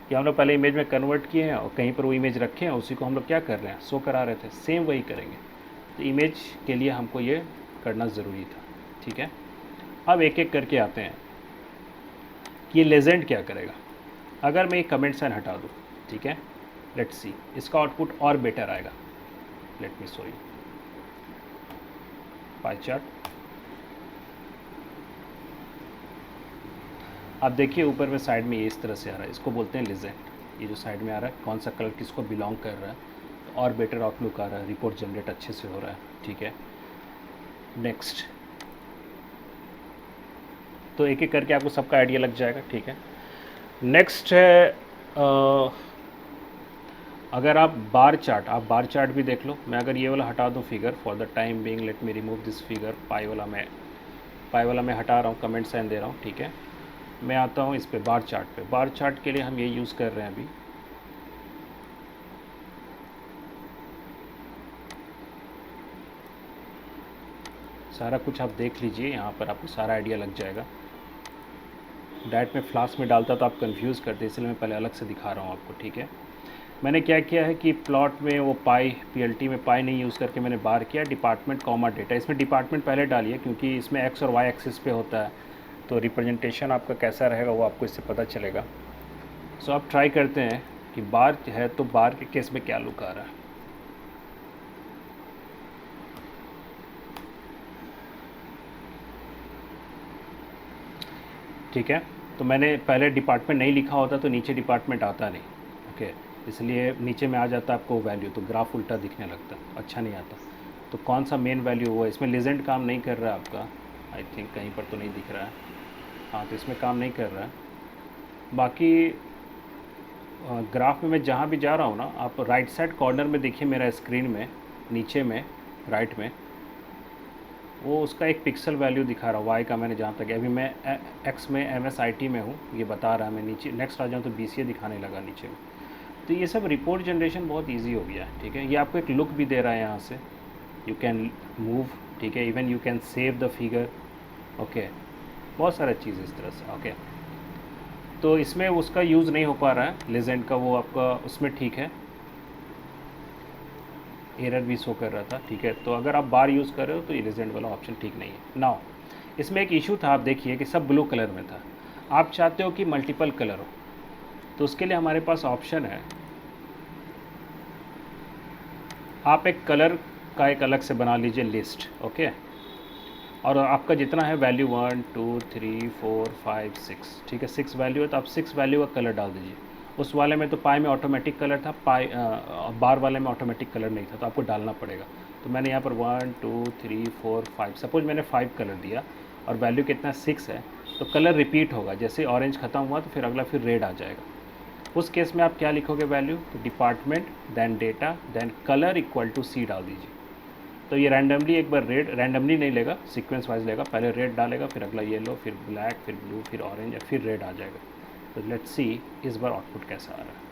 कि हम लोग पहले इमेज में कन्वर्ट किए हैं और कहीं पर वो इमेज रखे हैं, उसी को हम लोग क्या कर रहे हैं, शो करा रहे थे। सेम वही करेंगे। तो इमेज के लिए हमको ये करना ज़रूरी था, ठीक है। अब एक एक करके आते हैं कि ये लेजेंड क्या करेगा। अगर मैं ये कमेंट साइन हटा दूँ, ठीक है, लेट्स सी, इसका आउटपुट और बेटर आएगा। Let me show you pie chart. आप देखिए ऊपर में साइड में ये इस तरह से आ रहा है, इसको बोलते हैं लेजेंड। ये जो साइड में आ रहा है, कौन सा कलर किसको बिलोंग कर रहा है, तो और बेटर आउटलुक आ रहा है, रिपोर्ट जनरेट अच्छे से हो रहा है, ठीक है। नेक्स्ट, तो एक एक करके आपको सबका आइडिया लग जाएगा, ठीक है। नेक्स्ट है अगर आप बार चार्ट भी देख लो। मैं अगर ये वाला हटा दूँ figure, for the time being let me remove this figure. Pie वाला मैं हटा रहा हूँ, कमेंट साइन दे रहा हूँ, ठीक है। मैं आता हूँ इस पे बार चार्ट पे। बार चार्ट के लिए हम ये यूज़ कर रहे हैं अभी, सारा कुछ आप देख लीजिए, यहाँ पर आपको सारा आइडिया लग जाएगा। डायरेक्ट में फ्लास्क में डालता तो आप कंफ्यूज करते, इसलिए मैं पहले अलग से दिखा रहा हूँ आपको, ठीक है। मैंने क्या किया है कि प्लॉट में वो PLT में पाई नहीं यूज़ करके मैंने बार किया डिपार्टमेंट कॉमा डेटा। इसमें डिपार्टमेंट पहले डालिए, क्योंकि इसमें X और Y एक्सिस पे होता है, तो रिप्रेजेंटेशन आपका कैसा रहेगा वो आपको इससे पता चलेगा। सो आप ट्राई करते हैं कि बार है तो बार के केस में क्या लुक आ रहा है। ठीक है, तो मैंने पहले डिपार्टमेंट नहीं लिखा होता तो नीचे डिपार्टमेंट आता नहीं, ओके, इसलिए नीचे में आ जाता आपको वैल्यू, तो ग्राफ उल्टा दिखने लगता, अच्छा नहीं आता। तो कौन सा मेन वैल्यू हुआ, इसमें लेजेंड काम नहीं कर रहा है आपका, आई थिंक कहीं पर तो नहीं दिख रहा है, हाँ, तो इसमें काम नहीं कर रहा है। बाकी ग्राफ में मैं जहाँ भी जा रहा हूँ ना, आप राइट साइड कॉर्नर में देखिए मेरा स्क्रीन में नीचे में राइट में वो उसका एक पिक्सल वैल्यू दिखा रहा है वाई का। मैंने जहाँ तक, अभी मैं एक्स में MSIT में हूँ, ये बता रहा है। मैं नीचे नेक्स्ट आ जाऊँ तो BCA दिखाने लगा नीचे में। तो ये सब रिपोर्ट जनरेशन बहुत इजी हो गया है, ठीक है। ये आपको एक लुक भी दे रहा है यहाँ से, यू कैन मूव, ठीक है, even you can save the figure, okay, बहुत सारा चीज़ इस तरह से, ओके। तो इसमें उसका यूज़ नहीं हो पा रहा है लेजेंड का, वो आपका उसमें ठीक है। एरर भी शो कर रहा था, ठीक है। तो अगर आप बार यूज़ कर रहे हो तो इरेजेंट वाला ऑप्शन ठीक नहीं है। नाउ इसमें एक इशू था, आप देखिए कि सब ब्लू कलर में था, आप चाहते हो कि मल्टीपल कलर हो, तो उसके लिए हमारे पास ऑप्शन है, आप एक कलर का एक अलग से बना लीजिए लिस्ट, ओके। और आपका जितना है वैल्यू 1 2 3 4 5 6, ठीक है, 6 वैल्यू है, तो आप 6 वैल्यू का कलर डाल दीजिए। उस वाले में तो पाई में ऑटोमेटिक कलर था, बार वाले में ऑटोमेटिक कलर नहीं था, तो आपको डालना पड़ेगा। तो मैंने यहाँ पर 1 2 3 4 5, सपोज मैंने 5 कलर दिया और वैल्यू कितना 6 है, तो कलर रिपीट होगा, जैसे ऑरेंज ख़त्म हुआ तो फिर अगला फिर रेड आ जाएगा। उस केस में आप क्या लिखोगे वैल्यू, तो department then data then colour equal to C डाल दीजिए। तो ये रैंडमली एक बार रेड, रैंडमली नहीं लेगा, सीक्वेंस वाइज लेगा, पहले रेड डालेगा, फिर अगला येलो, फिर ब्लैक, फिर ब्लू, फिर ऑरेंज, फिर रेड आ जाएगा। तो लेट्स सी इस बार आउटपुट कैसा आ रहा है।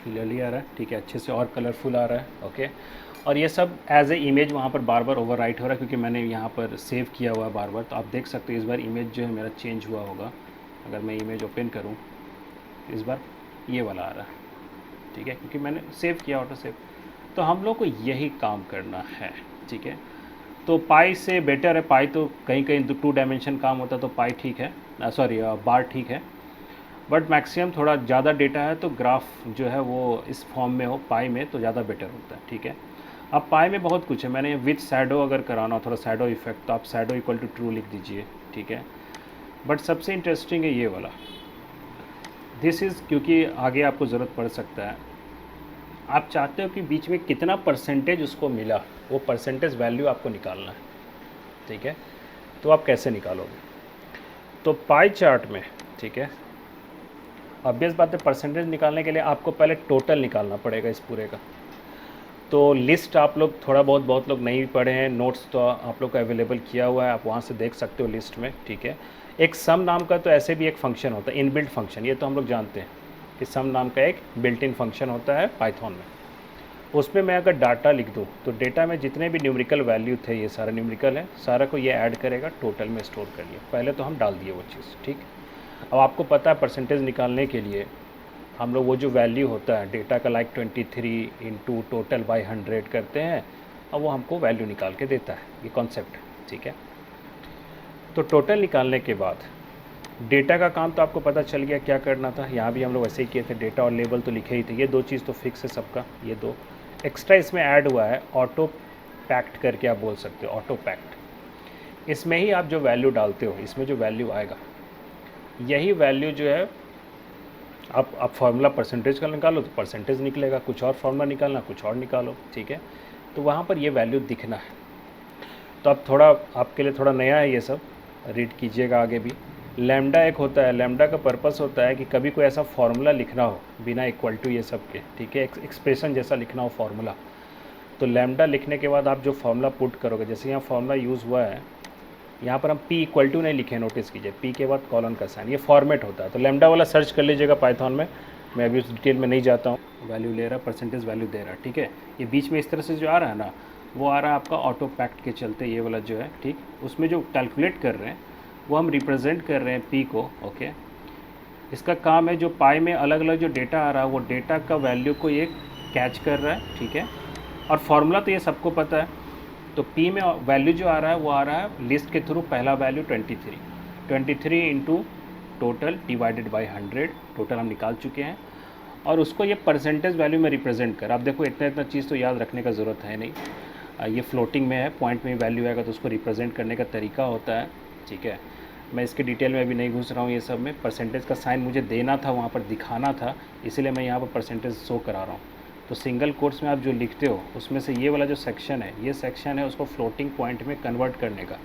क्लियरली आ रहा है, ठीक है, अच्छे से और कलरफुल आ रहा है, ओके। और ये सब एज ए इमेज वहाँ पर बार बार ओवर राइट हो रहा है, क्योंकि मैंने यहाँ पर सेव किया हुआ है बार बार। तो आप देख सकते हो इस बार इमेज जो है मेरा चेंज हुआ होगा। अगर मैं इमेज ओपन करूँ, इस बार ये वाला आ रहा है, ठीक है, क्योंकि मैंने सेव किया ऑटो सेव। तो हम लोग को यही काम करना है, ठीक है। तो पाई से बेटर है, पाई तो कहीं कहीं 2 डायमेंशन काम होता है, तो पाई ठीक है, सॉरी बार ठीक है। बट मैक्सिमम थोड़ा ज़्यादा डेटा है तो ग्राफ जो है वो इस फॉर्म में हो पाई में तो ज़्यादा बेटर होता है, ठीक है। अब पाई में बहुत कुछ है, मैंने विथ शैडो अगर कराना हो, थोड़ा शैडो इफेक्ट, तो आप शैडो इक्वल टू ट्रू लिख दीजिए, ठीक है। बट सबसे इंटरेस्टिंग है ये वाला, दिस इज़, क्योंकि आगे आपको ज़रूरत पड़ सकता है। आप चाहते हो कि बीच में कितना परसेंटेज उसको मिला, वो परसेंटेज वैल्यू आपको निकालना है, ठीक है। तो आप कैसे निकालोगे, तो पाई चार्ट में, ठीक है, ऑब्वियस बात है, परसेंटेज निकालने के लिए आपको पहले टोटल निकालना पड़ेगा इस पूरे का। तो लिस्ट आप लोग थोड़ा बहुत लोग नहीं पढ़े हैं, नोट्स तो आप लोग को अवेलेबल किया हुआ है, आप वहाँ से देख सकते हो लिस्ट में, ठीक है। एक सम नाम का तो ऐसे भी एक फंक्शन होता है, इनबिल्ट फंक्शन, ये तो हम लोग जानते हैं कि सम नाम का एक बिल्ट इन फंक्शन होता है पाइथन में। उसमें मैं अगर डाटा लिख दूँ तो डेटा में जितने भी न्यूमेरिकल वैल्यू थे, ये सारा न्यूमेरिकल है, सारा को ये ऐड करेगा, टोटल में स्टोर कर लिया। पहले तो हम डाल दिए वो चीज़, ठीक। अब आपको पता है परसेंटेज निकालने के लिए हम लोग वो जो वैल्यू होता है डेटा का, लाइक 23 इंटू टोटल बाई 100 करते हैं, अब वो हमको वैल्यू निकाल के देता है, ये कॉन्सेप्ट, ठीक है। तो टोटल निकालने के बाद डेटा का काम तो आपको पता चल गया क्या करना था, यहाँ भी हम लोग वैसे ही किए थे, डेटा और लेबल तो लिखे ही थे, ये 2 चीज़ तो फिक्स है सबका। ये 2 एक्स्ट्रा इसमें ऐड हुआ है, ऑटो पैक्ट करके आप बोल सकते हो, ऑटो पैक्ट। इसमें ही आप जो वैल्यू डालते हो, इसमें जो वैल्यू आएगा, यही वैल्यू जो है आप फार्मूला परसेंटेज का निकालो तो परसेंटेज निकलेगा, कुछ और फार्मूला निकालना कुछ और निकालो, ठीक है। तो वहाँ पर ये वैल्यू दिखना है। तो अब थोड़ा आपके लिए थोड़ा नया है ये सब, रीड कीजिएगा आगे भी। लैम्डा एक होता है, लैम्डा का पर्पस होता है कि कभी कोई ऐसा फार्मूला लिखना हो बिना इक्वल टू ये सब के, ठीक है, एक्सप्रेशन जैसा लिखना हो फार्मूला, तो लैम्डा लिखने के बाद आप जो फार्मूला पुट करोगे, जैसे यहाँ फार्मूला यूज़ हुआ है, यहाँ पर हम p इक्वल टू नहीं लिखे, नोटिस कीजिए, p के बाद कॉलन का साइन, ये फॉर्मेट होता है। तो लैम्डा वाला सर्च कर लीजिएगा पाइथन में, मैं अभी उस डिटेल में नहीं जाता हूँ। वैल्यू ले रहा, परसेंटेज वैल्यू दे रहा, ठीक है। ये बीच में इस तरह से जो आ रहा है ना, वो आ रहा है आपका ऑटो पैक्ट के चलते, ये वाला जो है, ठीक। उसमें जो कैलकुलेट कर रहे हैं वो हम रिप्रेजेंट कर रहे हैं p को, ओके। इसका काम है जो पाई में अलग अलग जो डेटा आ रहा है, वो डेटा का वैल्यू को ये कैच कर रहा है, ठीक है। और फार्मूला तो ये सबको पता है, तो p में वैल्यू जो आ रहा है वो आ रहा है लिस्ट के थ्रू, पहला value 23 into total divided by 100, total हम निकाल चुके हैं। और उसको ये परसेंटेज वैल्यू में रिप्रेजेंट कर, आप देखो इतना चीज़ तो याद रखने का ज़रूरत है नहीं, ये फ्लोटिंग में है, पॉइंट में वैल्यू आएगा तो उसको रिप्रेजेंट करने का तरीका होता है, ठीक है। मैं इसके डिटेल में अभी नहीं घुस रहा हूँ, ये सब में परसेंटेज का साइन मुझे देना था, वहाँ पर दिखाना था, इसीलिए मैं यहाँ पर परसेंटेज शो करा रहा हूँ। तो सिंगल कोट्स में आप जो लिखते हो उसमें से ये वाला जो सेक्शन है, ये सेक्शन है उसको फ्लोटिंग पॉइंट में कन्वर्ट करने का,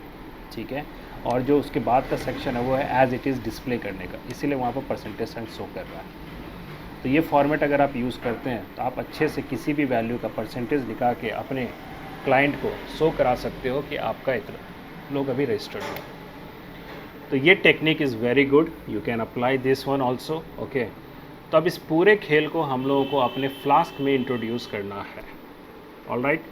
ठीक है। और जो उसके बाद का सेक्शन है वो है एज इट इज़ डिस्प्ले करने का, इसीलिए वहाँ पर परसेंटेज साइन शो कर रहा है। तो ये फॉर्मेट अगर आप यूज़ करते हैं तो आप अच्छे से किसी भी वैल्यू का परसेंटेज दिखा के अपने क्लाइंट को शो करा सकते हो कि आपका इतना लोग अभी रजिस्टर्ड हो। तो ये technique is very good, you can apply this one also, okay. तो अब इस पूरे खेल को हम लोगों को अपने फ्लास्क में इंट्रोड्यूस करना है, ऑलराइट।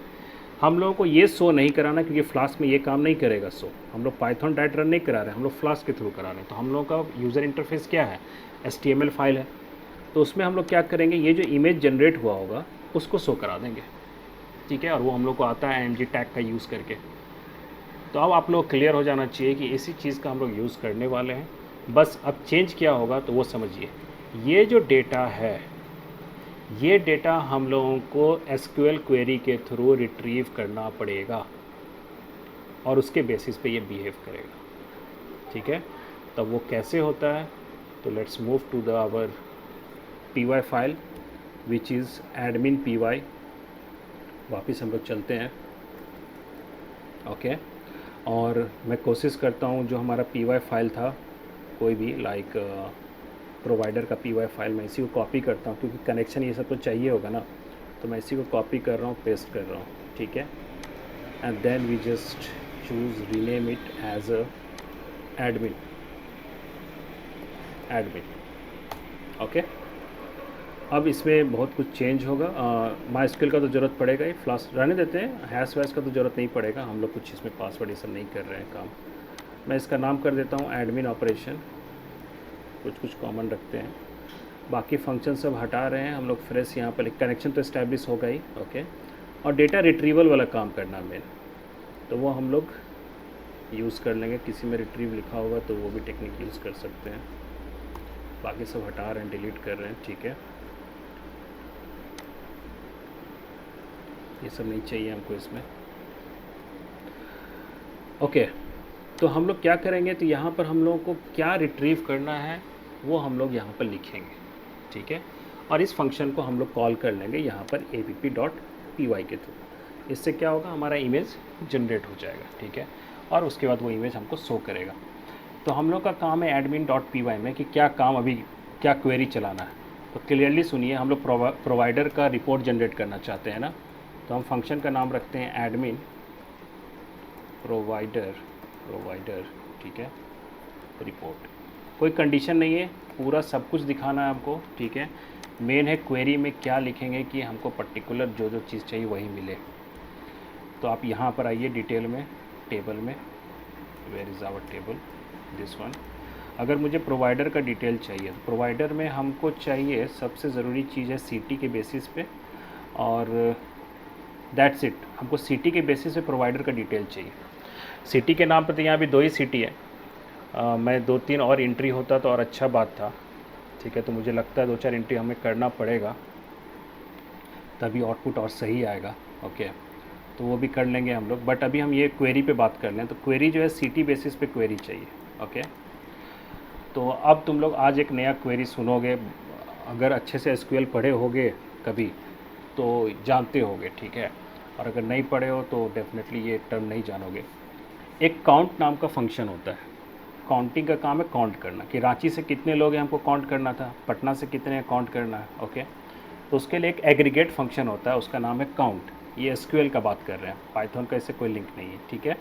हम लोगों को ये शो नहीं कराना, क्योंकि फ्लास्क में ये काम नहीं करेगा शो, हम लोग पाइथन डायरेक्ट रन नहीं करा रहे हैं, हम लोग फ्लास्क के थ्रू करा रहे हैं। तो हम लोगों का यूज़र इंटरफेस क्या है, HTML फाइल है, तो उसमें हम लोग क्या करेंगे, ये जो इमेज जनरेट हुआ होगा उसको शो करा देंगे, ठीक है। और वो हम लोग को आता है img टैग का यूज़ करके। तो अब आप लोग क्लियर हो जाना चाहिए कि इसी चीज़ का हम लोग यूज़ करने वाले हैं। बस अब चेंज क्या होगा तो वो समझिए। ये जो डेटा है, ये डेटा हम लोगों को SQL क्वेरी के थ्रू रिट्रीव करना पड़ेगा और उसके बेसिस पे ये बिहेव करेगा, ठीक है। तब वो कैसे होता है, तो let's move to the our py file which is admin py। वापस हम लोग चलते हैं, ओके। और मैं कोशिश करता हूँ जो हमारा py फाइल था, कोई भी लाइक प्रोवाइडर का py फाइल, मैं इसी को कॉपी करता हूँ क्योंकि कनेक्शन ये सब तो चाहिए होगा ना, तो मैं इसी को कॉपी कर रहा हूँ, पेस्ट कर रहा हूँ, ठीक है। And then we just choose rename it as a admin, okay. अब इसमें बहुत कुछ चेंज होगा। MySQL का तो ज़रूरत पड़ेगा ही, फ्लास रहने देते हैं, हैश वैश का तो ज़रूरत नहीं पड़ेगा, हम लोग कुछ इसमें पासवर्ड ये सब नहीं कर रहे हैं काम। मैं इसका नाम कर देता हूँ एडमिन ऑपरेशन, कुछ कॉमन रखते हैं, बाकी फंक्शन सब हटा रहे हैं हम लोग। फ्रेश यहाँ पर कनेक्शन तो इस्टेब्लिश होगा ही, ओके। और डेटा रिट्रीवल वाला काम करना मेन, तो वो हम लोग यूज़ कर लेंगे। किसी में रिट्रीव लिखा होगा तो वो भी टेक्निक यूज़ कर सकते हैं। बाकी सब हटा रहे हैं, डिलीट कर रहे हैं, ठीक है। ये सब नहीं चाहिए हमको इसमें, ओके। तो हम लोग क्या करेंगे, तो यहाँ पर हम लोगों को क्या रिट्रीव करना है वो हम लोग यहाँ पर लिखेंगे, ठीक है। और इस फंक्शन को हम लोग कॉल कर लेंगे यहाँ पर app.py के थ्रू। इससे क्या होगा, हमारा इमेज जनरेट हो जाएगा, ठीक है। और उसके बाद वो इमेज हमको शो करेगा। तो हम लोग का काम है admin.py में कि क्या काम, अभी क्या क्वेरी चलाना है। तो क्लियरली सुनिए, हम लोग प्रोवाइडर का रिपोर्ट जनरेट करना चाहते हैं ना, तो हम फंक्शन का नाम रखते हैं एडमिन प्रोवाइडर, ठीक है, रिपोर्ट। कोई कंडीशन नहीं है, पूरा सब कुछ दिखाना है हमको, ठीक है। मेन है क्वेरी में क्या लिखेंगे कि हमको पर्टिकुलर जो चीज़ चाहिए वही मिले। तो आप यहाँ पर आइए डिटेल में, टेबल में, where is our table, this one. अगर मुझे प्रोवाइडर का डिटेल चाहिए तो प्रोवाइडर में हमको चाहिए, सबसे ज़रूरी चीज़ है सिटी के बेसिस पे, और दैट्स इट। हमको सिटी के बेसिस पे प्रोवाइडर का डिटेल चाहिए। सिटी के नाम पर तो यहाँ भी 2 ही सिटी है, मैं 2-3 और एंट्री होता तो और अच्छा बात था, ठीक है। तो मुझे लगता है 2-4 एंट्री हमें करना पड़ेगा, तभी आउटपुट और सही आएगा, ओके। तो वो भी कर लेंगे हम लोग, बट अभी हम ये क्वेरी पे बात कर लें। तो क्वेरी जो है सिटी बेसिस पे क्वेरी चाहिए, ओके। तो अब तुम लोग आज एक नया क्वेरी सुनोगे, अगर अच्छे से SQL पढ़े होगे कभी तो जानते होगे, ठीक है। और अगर नहीं पढ़े हो तो डेफिनेटली ये टर्म नहीं जानोगे। एक काउंट नाम का फंक्शन होता है, काउंटिंग का काम है काउंट करना, कि रांची से कितने लोग हैं हमको काउंट करना था, पटना से कितने हैं काउंट करना है, ओके। तो उसके लिए एक एग्रीगेट फंक्शन होता है, उसका नाम है काउंट। ये SQL का बात कर रहे हैं, पाइथन का इससे कोई लिंक नहीं है, ठीक है।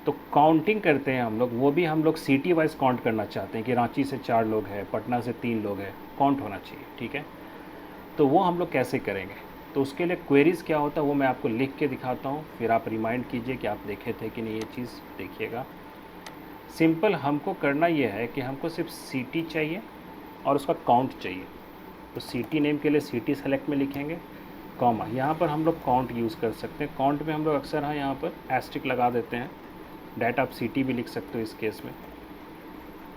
तो काउंटिंग करते हैं हम लोग, वो भी हम लोग सिटी वाइज काउंट करना चाहते हैं कि रांची से 4 लोग हैं, पटना से 3 लोग हैं, काउंट होना चाहिए, ठीक है। तो वो हम लोग कैसे करेंगे, तो उसके लिए क्वेरीज़ क्या होता है वो मैं आपको लिख के दिखाता हूँ, फिर आप रिमाइंड कीजिए कि आप देखे थे कि नहीं। ये चीज़ देखिएगा, सिंपल हमको करना ये है कि हमको सिर्फ सिटी चाहिए और उसका काउंट चाहिए। तो सिटी नेम के लिए सिटी सेलेक्ट में लिखेंगे, कॉमा, यहाँ पर हम लोग काउंट यूज़ कर सकते हैं। काउंट में हम लोग अक्सर हाँ यहाँ पर एस्ट्रिक लगा देते हैं, डेट आप सिटी भी लिख सकते हो इस केस में,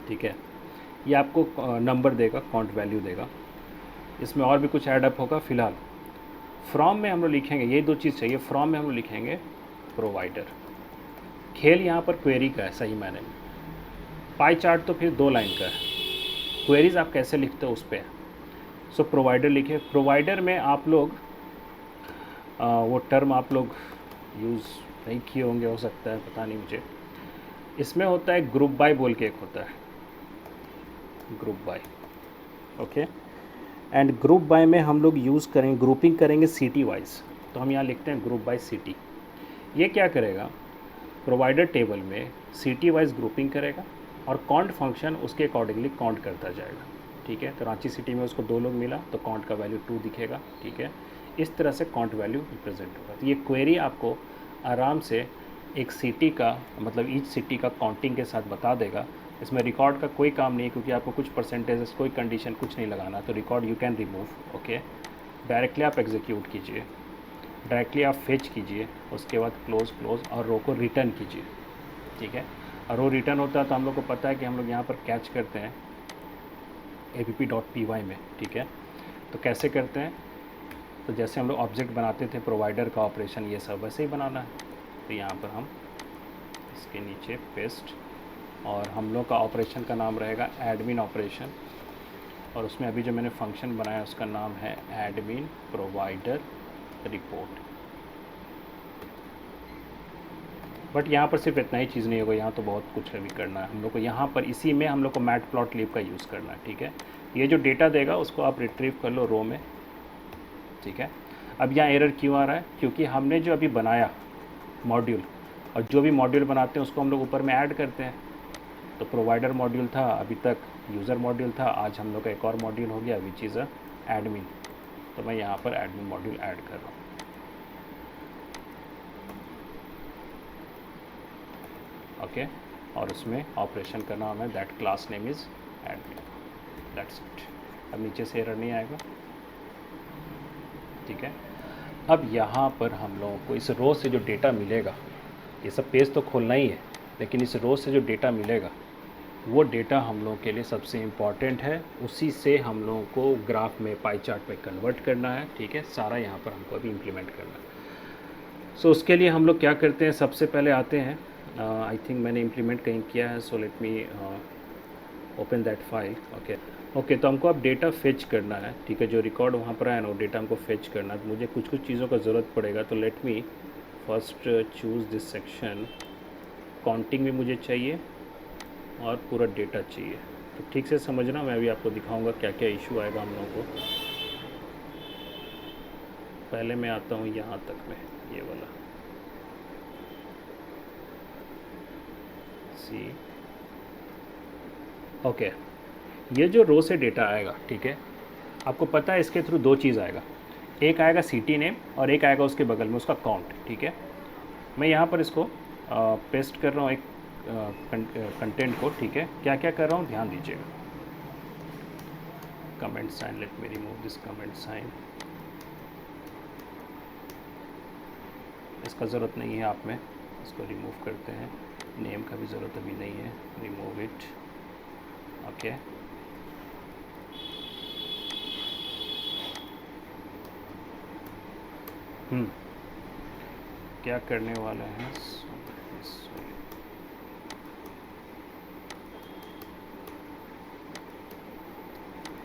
ठीक है। ये आपको नंबर देगा, काउंट वैल्यू देगा। इसमें और भी कुछ ऐडअप होगा। फ़िलहाल फ्रॉम में हम लोग लिखेंगे, ये 2 चीज़ चाहिए। फ्रॉम में हम लोग लिखेंगे प्रोवाइडर। खेल यहाँ पर क्वेरी का है सही मायने में, पाई चार्ट तो फिर 2 लाइन का है, क्वेरीज आप कैसे लिखते हो उस पर। सो प्रोवाइडर लिखे। प्रोवाइडर में आप लोग वो टर्म आप लोग यूज़ नहीं किए होंगे, हो सकता है, पता नहीं मुझे। इसमें होता है ग्रुप बाय बोल के एक होता है, group by, okay. And group by में हम लोग यूज़ करेंगे, ग्रुपिंग करेंगे सिटी वाइज। तो हम यहाँ लिखते हैं ग्रुप बाय सिटी। ये क्या करेगा, प्रोवाइडर टेबल में सिटी वाइज ग्रुपिंग करेगा और काउंट फंक्शन उसके अकॉर्डिंगली काउंट करता जाएगा, ठीक है। तो रांची सिटी में उसको 2 लोग मिला तो काउंट का वैल्यू 2 दिखेगा, ठीक है। इस तरह से काउंट वैल्यू रिप्रेजेंट होगा। तो ये क्वेरी आपको आराम से एक सिटी का मतलब ईच सिटी का काउंटिंग के साथ बता देगा इसमें रिकॉर्ड का कोई काम नहीं है, क्योंकि आपको कुछ परसेंटेज, कोई कंडीशन कुछ नहीं लगाना, तो record you can remove. Okay, directly आप एग्जीक्यूट कीजिए, डायरेक्टली आप फेच कीजिए, उसके बाद क्लोज क्लोज और रो को रिटर्न कीजिए। ठीक है, और रो रिटर्न होता है तो हम लोग को पता है कि हम लोग यहाँ पर कैच करते हैं app.py में। ठीक है, तो कैसे करते हैं, तो जैसे हम लोग ऑब्जेक्ट बनाते थे प्रोवाइडर का ऑपरेशन, ये सब वैसे ही बनाना है। तो यहाँ पर हम इसके नीचे पेस्ट, और हम लोग का ऑपरेशन का नाम रहेगा एडमिन ऑपरेशन, और उसमें अभी जो मैंने फंक्शन बनाया उसका नाम है एडमिन प्रोवाइडर रिपोर्ट। बट यहाँ पर सिर्फ इतना ही चीज़ नहीं होगा, यहाँ तो बहुत कुछ अभी करना है हम लोग को। यहाँ पर इसी में हम लोग को मैटप्लॉटलिब का यूज़ करना है। ठीक है, ये जो डेटा देगा उसको आप रिट्रीव कर लो रो में। ठीक है, अब यहाँ एरर क्यों आ रहा है, क्योंकि हमने जो अभी बनाया मॉड्यूल, और जो भी मॉड्यूल बनाते हैं उसको हम लोग ऊपर में ऐड करते हैं। तो प्रोवाइडर मॉड्यूल था, अभी तक यूज़र मॉड्यूल था, आज हम लोग का एक और मॉड्यूल हो गया विच इज़ एडमिन। तो मैं यहाँ पर एडमिन मॉड्यूल ऐड कर रहा हूँ। ओके, और उसमें ऑपरेशन का नाम है that class name is admin, that's it. अब नीचे से एरर नहीं आएगा। ठीक है, अब यहाँ पर हम लोगों को इस रो से जो डेटा मिलेगा, ये सब पेज तो खोलना ही है, लेकिन इस रो से जो डेटा मिलेगा वो डेटा हम लोगों के लिए सबसे इम्पॉर्टेंट है। उसी से हम लोगों को ग्राफ में पाई चार्ट पे कन्वर्ट करना है। ठीक है, सारा यहाँ पर हमको अभी इम्प्लीमेंट करना है। सो उसके लिए हम लोग क्या करते हैं, सबसे पहले आते हैं, आई थिंक मैंने इम्प्लीमेंट कहीं किया है, सो let me open that file. Okay, तो हमको अब डेटा फेच करना है। ठीक है, जो रिकॉर्ड वहाँ पर आया ना वो डेटा हमको फेच करना है। तो मुझे कुछ कुछ चीज़ों का ज़रूरत पड़ेगा, तो let me first choose this section. Counting भी मुझे चाहिए और पूरा डेटा चाहिए। तो ठीक से समझना, मैं अभी आपको दिखाऊंगा क्या क्या इशू आएगा हम लोगों को। पहले मैं आता हूँ यहाँ तक में, ये वाला सी। ओके, ये जो रो से डेटा आएगा, ठीक है, आपको पता है इसके थ्रू दो चीज़ आएगा, एक आएगा सिटी नेम और एक आएगा उसके बगल में उसका काउंट। ठीक है, मैं यहाँ पर इसको पेस्ट कर रहा हूँ एक कंटेंट को। ठीक है, क्या क्या कर रहा हूँ ध्यान दीजिएगा। Comment sign, let me remove this comment sign, इसका ज़रूरत नहीं है, आप में इसको रिमूव करते हैं। नेम का भी ज़रूरत अभी नहीं है, रिमूव इट। ओके, क्या करने वाले हैं,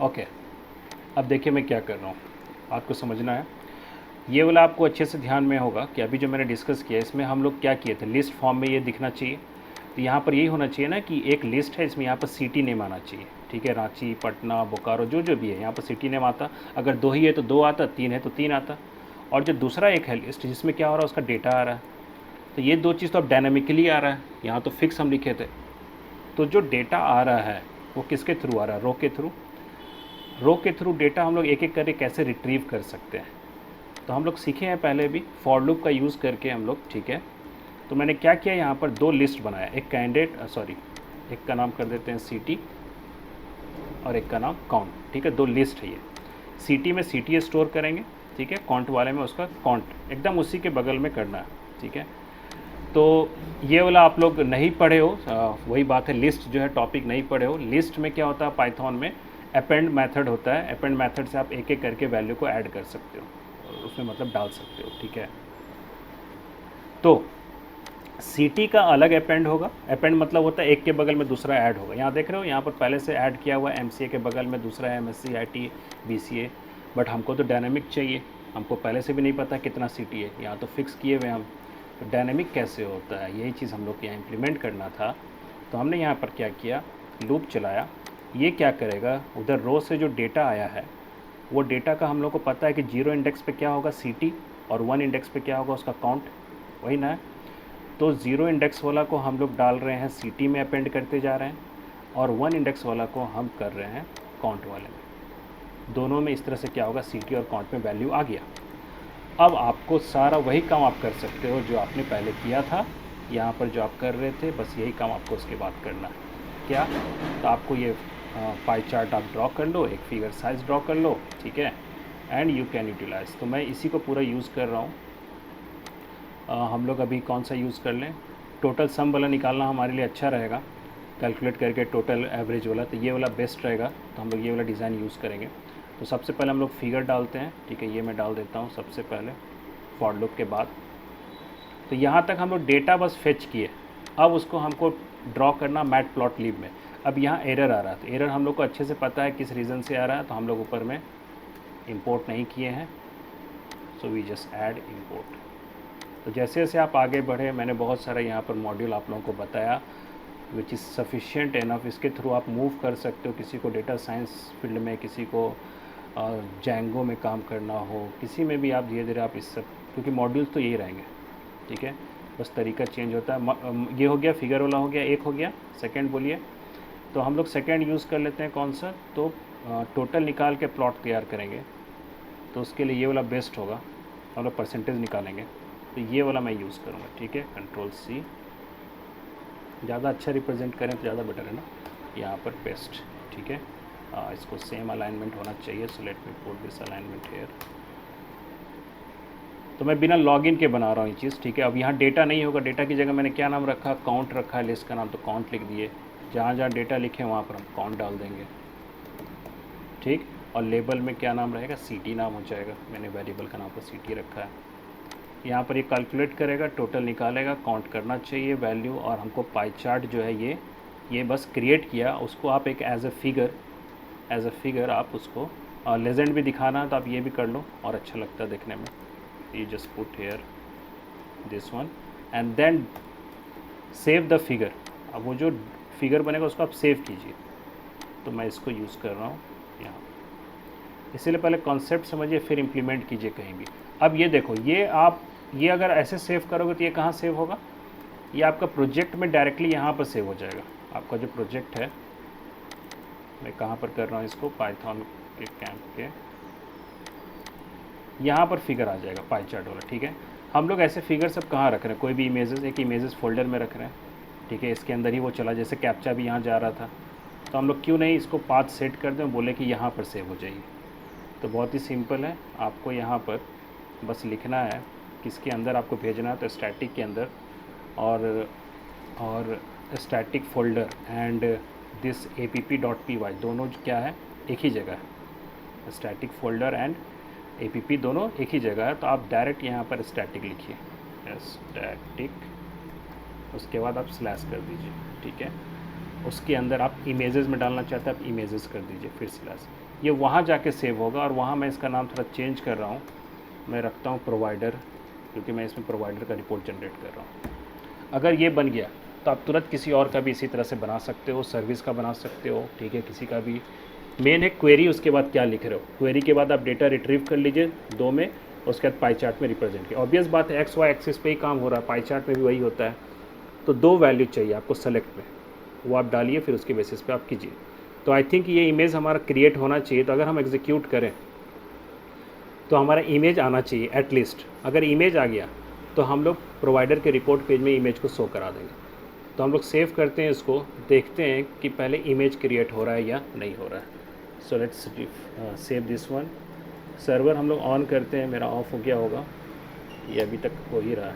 ओके, अब देखिए मैं क्या कर रहा हूँ, आपको समझना है। ये वाला आपको अच्छे से ध्यान में होगा कि अभी जो मैंने डिस्कस किया इसमें हम लोग क्या किए थे, लिस्ट फॉर्म में ये दिखना चाहिए। तो यहाँ पर यही होना चाहिए ना कि एक लिस्ट है, इसमें यहाँ पर सिटी नेम आना चाहिए। ठीक है, रांची, पटना, बोकारो, जो जो भी है यहाँ पर सिटी नेम आता। अगर 2 ही है तो 2 आता, 3 है तो 3 आता। और जो दूसरा एक है लिस्ट जिसमें क्या हो रहा है, उसका डेटा आ रहा है। तो ये 2 चीज़ तो अब डायनामिकली आ रहा है, यहाँ तो फिक्स हम लिखे थे। तो जो डेटा आ रहा है वो किसके थ्रू आ रहा है, रो के थ्रू। रो के थ्रू डेटा हम लोग एक एक करके कैसे रिट्रीव कर सकते हैं, तो हम लोग सीखे हैं पहले भी फॉर लूप का यूज़ करके हम लोग। ठीक है, तो मैंने क्या किया, यहाँ पर 2 लिस्ट बनाया, एक कैंडिडेट एक का नाम कर देते हैं सिटी और एक का नाम काउंट। ठीक है, 2 लिस्ट है ये। सिटी में सिटी स्टोर करेंगे, ठीक है, काउंट वाले में उसका काउंट एकदम उसी के बगल में करना है। ठीक है, तो ये वाला आप लोग नहीं पढ़े हो, वही बात है, लिस्ट जो है टॉपिक नहीं पढ़े हो। लिस्ट में क्या होता है, पाइथन में अपेंड मेथड होता है। अपेंड मेथड से आप एक एक करके वैल्यू को ऐड कर सकते हो, उसमें मतलब डाल सकते हो। ठीक है, तो सिटी का अलग अपेंड होगा। अपेंड मतलब होता है एक के बगल में दूसरा ऐड होगा। यहाँ देख रहे हो, यहाँ पर पहले से ऐड किया हुआ एमसीए के बगल में दूसरा है एमएससी, आईटी, बीसीए। बट हमको तो डायनामिक चाहिए, हमको पहले से भी नहीं पता कितना सिटी है, यहाँ तो फिक्स किए हुए हम। तो डायनामिक कैसे होता है, यही चीज़ हम लोग को यहाँ इम्प्लीमेंट करना था। तो हमने यहाँ पर क्या किया, लूप चलाया। ये क्या करेगा, उधर रो से जो डेटा आया है वो डेटा का हम लोग को पता है कि 0 इंडेक्स पे क्या होगा सिटी, और 1 इंडेक्स पे क्या होगा उसका काउंट, वही ना है। तो 0 इंडेक्स वाला को हम लोग डाल रहे हैं सिटी में अपेंड करते जा रहे हैं, और 1 इंडेक्स वाला को हम कर रहे हैं काउंट वाले में। दोनों में इस तरह से क्या होगा, सिटी और काउंट में वैल्यू आ गया। अब आपको सारा वही काम आप कर सकते हो जो आपने पहले किया था। यहाँ पर जो आप कर रहे थे बस यही काम आपको उसके बाद करना है। क्या, तो आपको ये पाई चार्ट आप ड्रॉ कर लो, एक फिगर साइज ड्रॉ कर लो, ठीक है, एंड यू कैन यूटिलाइज। तो मैं इसी को पूरा यूज़ कर रहा हूँ। हम लोग अभी कौन सा यूज़ कर लें, टोटल सम वाला निकालना हमारे लिए अच्छा रहेगा, कैलकुलेट करके टोटल एवरेज वाला, तो ये वाला बेस्ट रहेगा, तो हम लोग ये वाला डिज़ाइन यूज़ करेंगे। तो सबसे पहले हम लोग फिगर डालते हैं, ठीक है, ये मैं डाल देता हूँ सबसे पहले फॉर लूप के बाद। तो यहाँ तक हम लोग डेटा बस फेच किए, अब उसको हमको ड्रॉ करना मैटप्लॉटलिब में। अब यहाँ एरर आ रहा है, तो एरर हम लोग को अच्छे से पता है किस रीज़न से आ रहा है, तो हम लोग ऊपर में इंपोर्ट नहीं किए हैं, so we just add import. तो जैसे जैसे आप आगे बढ़े, मैंने बहुत सारा यहाँ पर मॉड्यूल आप लोगों को बताया विच इज़ सफिशिएंट इनफ। इसके थ्रू आप मूव कर सकते हो, किसी को डेटा साइंस फील्ड में, किसी को जैंगो में काम करना हो, किसी में भी आप धीरे धीरे आप इस सब, क्योंकि मॉड्यूल्स तो यही रहेंगे, ठीक है, बस तरीका चेंज होता है। ये हो गया फिगर वाला, हो गया, एक हो गया। सेकंड बोलिए, तो हम लोग सेकंड यूज़ कर लेते हैं कौन सा, तो टोटल निकाल के प्लॉट तैयार करेंगे, तो उसके लिए ये वाला बेस्ट होगा, हम लोग परसेंटेज निकालेंगे, तो ये वाला मैं यूज़ करूँगा, ठीक है, कंट्रोल सी, ज़्यादा अच्छा रिप्रेजेंट करें तो ज़्यादा बेटर है ना, यहाँ पर पेस्ट, ठीक है। इसको सेम अलाइनमेंट होना चाहिए, so let me put this alignment here. तो मैं बिना लॉगिन के बना रहा हूँ ये चीज़, ठीक है। अब यहाँ डेटा नहीं होगा, डेटा की जगह मैंने क्या नाम रखा, काउंट रखा है, लिस्ट का नाम तो काउंट लिख दिए, जहाँ जहाँ डेटा लिखे वहाँ पर हम काउंट डाल देंगे, ठीक। और लेबल में क्या नाम रहेगा, सीटी नाम हो जाएगा, मैंने वेरिएबल का नाम पर सीटी रखा है। यहाँ पर ये कैलकुलेट करेगा, टोटल निकालेगा, काउंट करना चाहिए वैल्यू, और हमको पाई चार्ट जो है ये बस क्रिएट किया, उसको आप एक एज अ फिगर आप उसको लेजेंड भी दिखाना, तो आप ये भी कर लो और अच्छा लगता है देखने में। You just put here this one and then save the figure। अब वो जो फिगर बनेगा उसको आप सेव कीजिए, तो मैं इसको यूज़ कर रहा हूँ यहाँ। इसलिए पहले कॉन्सेप्ट समझिए, फिर इम्प्लीमेंट कीजिए कहीं भी। अब ये देखो, ये अगर ऐसे सेव करोगे तो ये कहाँ सेव होगा, ये आपका प्रोजेक्ट में डायरेक्टली यहाँ पर सेव हो जाएगा। आपका जो प्रोजेक्ट है, मैं कहाँ पर कर रहा हूँ इसको, पाइथन के कैंप के यहाँ पर फिगर आ जाएगा पाई चार्ट वाला, ठीक है। हम लोग ऐसे फिगर सब कहाँ रख रहे हैं, कोई भी इमेजेस, एक इमेजेस फोल्डर में रख रहे हैं, ठीक है, इसके अंदर ही वो चला, जैसे कैप्चा भी यहाँ जा रहा था, तो हम लोग क्यों नहीं इसको पाथ सेट कर दें, बोले कि यहाँ पर सेव हो जाइए। तो बहुत ही सिंपल है, आपको यहाँ पर बस लिखना है किसके अंदर आपको भेजना है, तो स्टैटिक के अंदर, और static folder and this app.py दोनों क्या है, एक ही जगह है, स्टैटिक फोल्डर एंड APP दोनों एक ही जगह है। तो आप डायरेक्ट यहाँ पर स्टैटिक लिखिए, स्टैटिक, उसके बाद आप स्लैश कर दीजिए, ठीक है। उसके अंदर आप इमेजेस में डालना चाहते हैं, आप इमेजेस कर दीजिए, फिर स्लैश, ये वहाँ जाके सेव होगा। और वहाँ मैं इसका नाम थोड़ा चेंज कर रहा हूँ, मैं रखता हूँ प्रोवाइडर, क्योंकि मैं इसमें प्रोवाइडर का रिपोर्ट जनरेट कर रहा हूँ। अगर ये बन गया तो आप तुरंत किसी और का भी इसी तरह से बना सकते हो, सर्विस का बना सकते हो, ठीक है, किसी का भी। मेन है क्वेरी, उसके बाद क्या लिख रहे हो, क्वेरी के बाद आप डेटा रिट्रीव कर लीजिए दो में, उसके बाद पाई चार्ट में रिप्रेजेंट किया। ऑब्वियस बात है, एक्स वाई एक्सिस पे ही काम हो रहा है, पाई चार्ट में भी वही होता है। तो दो वैल्यू चाहिए आपको सेलेक्ट में, वो आप डालिए, फिर उसके बेसिस पे आप कीजिए। तो आई थिंक ये इमेज हमारा क्रिएट होना चाहिए। तो अगर हम एग्जीक्यूट करें तो हमारा इमेज आना चाहिए एटलीस्ट। अगर इमेज आ गया तो हम लोग प्रोवाइडर के रिपोर्ट पेज में इमेज को शो करा देंगे। तो हम लोग सेव करते हैं इसको, देखते हैं कि पहले इमेज क्रिएट हो रहा है या नहीं हो रहा है। So let's save this one. Server हम लोग ऑन करते हैं, मेरा ऑफ हो गया होगा, ये अभी तक हो ही रहा है।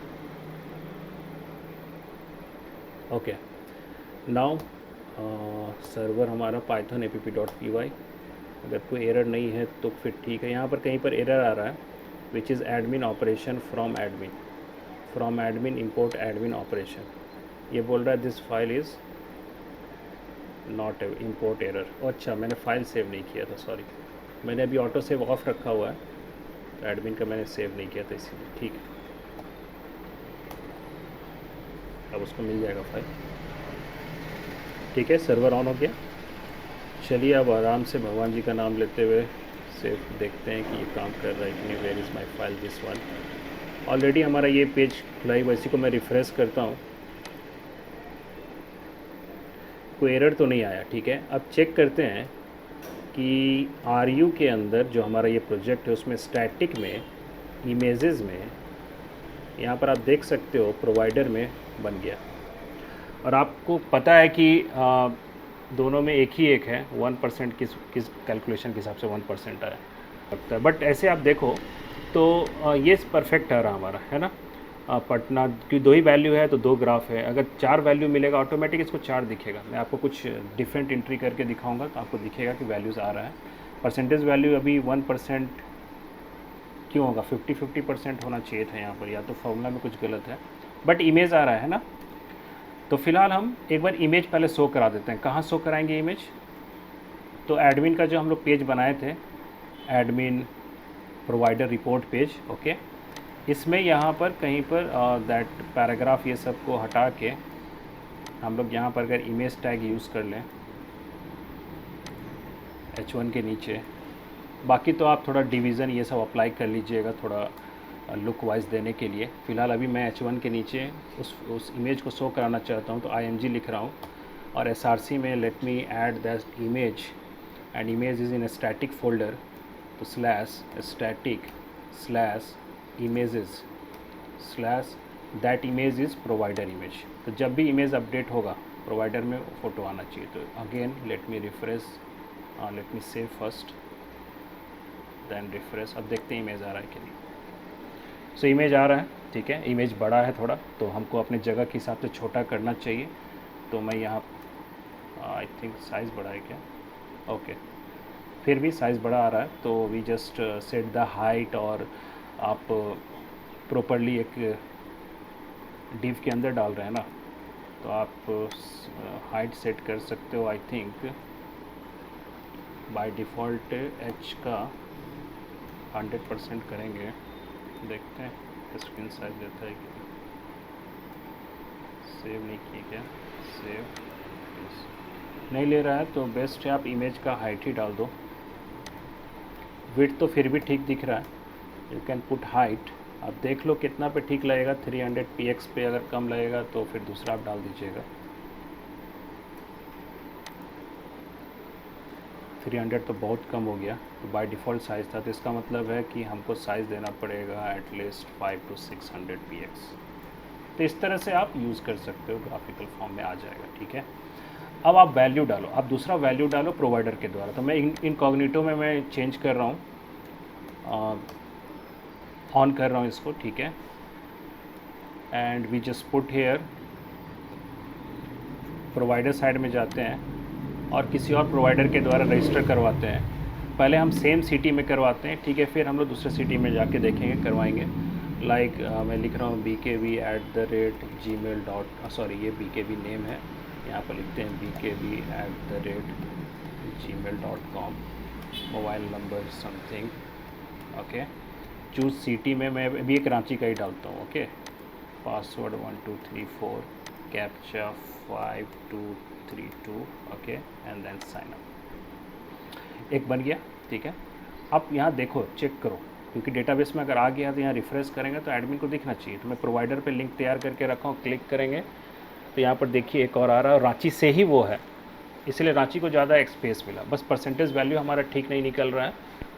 ओके, नाउ सर्वर हमारा पाइथन app.py। अगर कोई एरर नहीं है तो फिर ठीक है। यहाँ पर कहीं पर एरर आ रहा है, which is admin operation from admin import admin operation. ये बोल रहा है this file is not import error. अच्छा, मैंने फ़ाइल सेव नहीं किया था, सॉरी, मैंने अभी ऑटो सेव ऑफ रखा हुआ है, तो एडमिन का मैंने सेव नहीं किया था इसीलिए। ठीक है, अब उसको मिल जाएगा फाइल। ठीक है, सर्वर ऑन हो गया। चलिए अब आराम से भगवान जी का नाम लेते हुए सेव देखते हैं कि ये काम कर रहा है कि नहीं। Where is my file, this one. Already हमारा ये पेज खुला ही, वैसे को मैं रिफ़्रेश करता हूँ, कोई एरर तो नहीं आया। ठीक है, अब चेक करते हैं कि RU के अंदर जो हमारा ये प्रोजेक्ट है उसमें स्टैटिक में इमेजेस में यहाँ पर आप देख सकते हो प्रोवाइडर में बन गया। और आपको पता है कि दोनों में एक ही एक है, 1% किस कैलकुलेशन के हिसाब से 1% आया लगता है। बट ऐसे आप देखो तो ये परफेक्ट आ रहा हमारा, है ना। पटना की 2 ही वैल्यू है तो 2 ग्राफ है। अगर 4 वैल्यू मिलेगा ऑटोमेटिक इसको 4 दिखेगा। मैं आपको कुछ डिफरेंट एंट्री करके दिखाऊंगा तो आपको दिखेगा कि वैल्यूज़ आ रहा है। परसेंटेज वैल्यू अभी 1% क्यों होगा, 50-50% होना चाहिए था यहाँ पर, या तो फॉर्मूला में कुछ गलत है। बट इमेज आ रहा है ना। तो फिलहाल हम एक बार इमेज पहले शो करा देते हैं। कहाँ शो कराएंगे इमेज? तो एडमिन का जो हम लोग पेज बनाए थे, admin provider report page, okay, इसमें यहाँ पर कहीं पर दैट पैराग्राफ ये सब को हटा के हम लोग यहाँ पर अगर इमेज टैग यूज़ कर लें H1 के नीचे, बाकी तो आप थोड़ा डिवीज़न ये सब अप्लाई कर लीजिएगा थोड़ा लुक वाइज देने के लिए। फ़िलहाल अभी मैं H1 के नीचे उस इमेज को शो कराना चाहता हूँ तो IMG लिख रहा हूँ, और SRC में let me add that image, and image is in a static folder, तो slash static slash images slash that image is provider image. तो जब भी इमेज अपडेट होगा प्रोवाइडर में फ़ोटो आना चाहिए। तो again let me refresh, let me save first then refresh. अब देखते हैं इमेज आ रहा है कि नहीं। सो इमेज आ रहा है, ठीक है। इमेज बड़ा है थोड़ा, तो हमको अपने जगह के हिसाब से छोटा करना चाहिए। तो मैं यहाँ आई थिंक साइज़ बड़ा है क्या, ओके, फिर भी साइज़ बड़ा आ रहा है। तो we just set the height, और आप प्रॉपरली एक डिव के अंदर डाल रहे हैं ना, तो आप हाइट सेट कर सकते हो। I think by default H का 100% करेंगे, देखते हैं स्क्रीन साइज देता है कि सेव नहीं किए क्या, सेव नहीं ले रहा है तो बेस्ट है आप इमेज का हाइट ही डाल दो। विड्थ तो फिर भी ठीक दिख रहा है, यू कैन पुट हाइट। आप देख लो कितना पे ठीक लगेगा, 300 px पे अगर कम लगेगा तो फिर दूसरा आप डाल दीजिएगा। 300 तो बहुत कम हो गया, तो बाय डिफ़ॉल्ट साइज़ था, तो इसका मतलब है कि हमको साइज़ देना पड़ेगा एटलीस्ट 500 to 600 px। तो इस तरह से आप यूज़ कर सकते हो, ग्राफिकल फॉर्म में आ जाएगा, ठीक है। अब आप वैल्यू डालो, आप दूसरा वैल्यू डालो प्रोवाइडर के द्वारा। तो मैं इनकॉग्निटो में मैं चेंज कर रहा हूँ, ऑन कर रहा हूँ इसको, ठीक है। And we just put here, provider side में जाते हैं और किसी और प्रोवाइडर के द्वारा रजिस्टर करवाते हैं। पहले हम सेम सिटी में करवाते हैं, ठीक है, फिर हम लोग दूसरे सिटी में जाके देखेंगे, करवाएंगे। लाइक मैं लिख रहा हूँ bkb@gmail. सॉरी, ये bkb नेम है, यहाँ पर लिखते हैं bkb@gmail.com, mobile number something, okay. Choose city में मैं भी एक रांची का ही डालता हूँ, okay. Password 1234, captcha 5232, okay, and then sign up. एक बन गया, ठीक है। अब यहाँ देखो, चेक करो, क्योंकि डेटाबेस में अगर आ गया तो यहाँ रिफ्रेश करेंगे तो एडमिन को दिखना चाहिए। तो मैं प्रोवाइडर पे लिंक तैयार करके रखा हूँ, क्लिक करेंगे तो यहाँ पर देखिए एक और आ रहा है, रांची से ही वो है, इसलिए रांची को ज़्यादा एक स्पेस मिला। बस परसेंटेज वैल्यू हमारा ठीक नहीं निकल रहा है,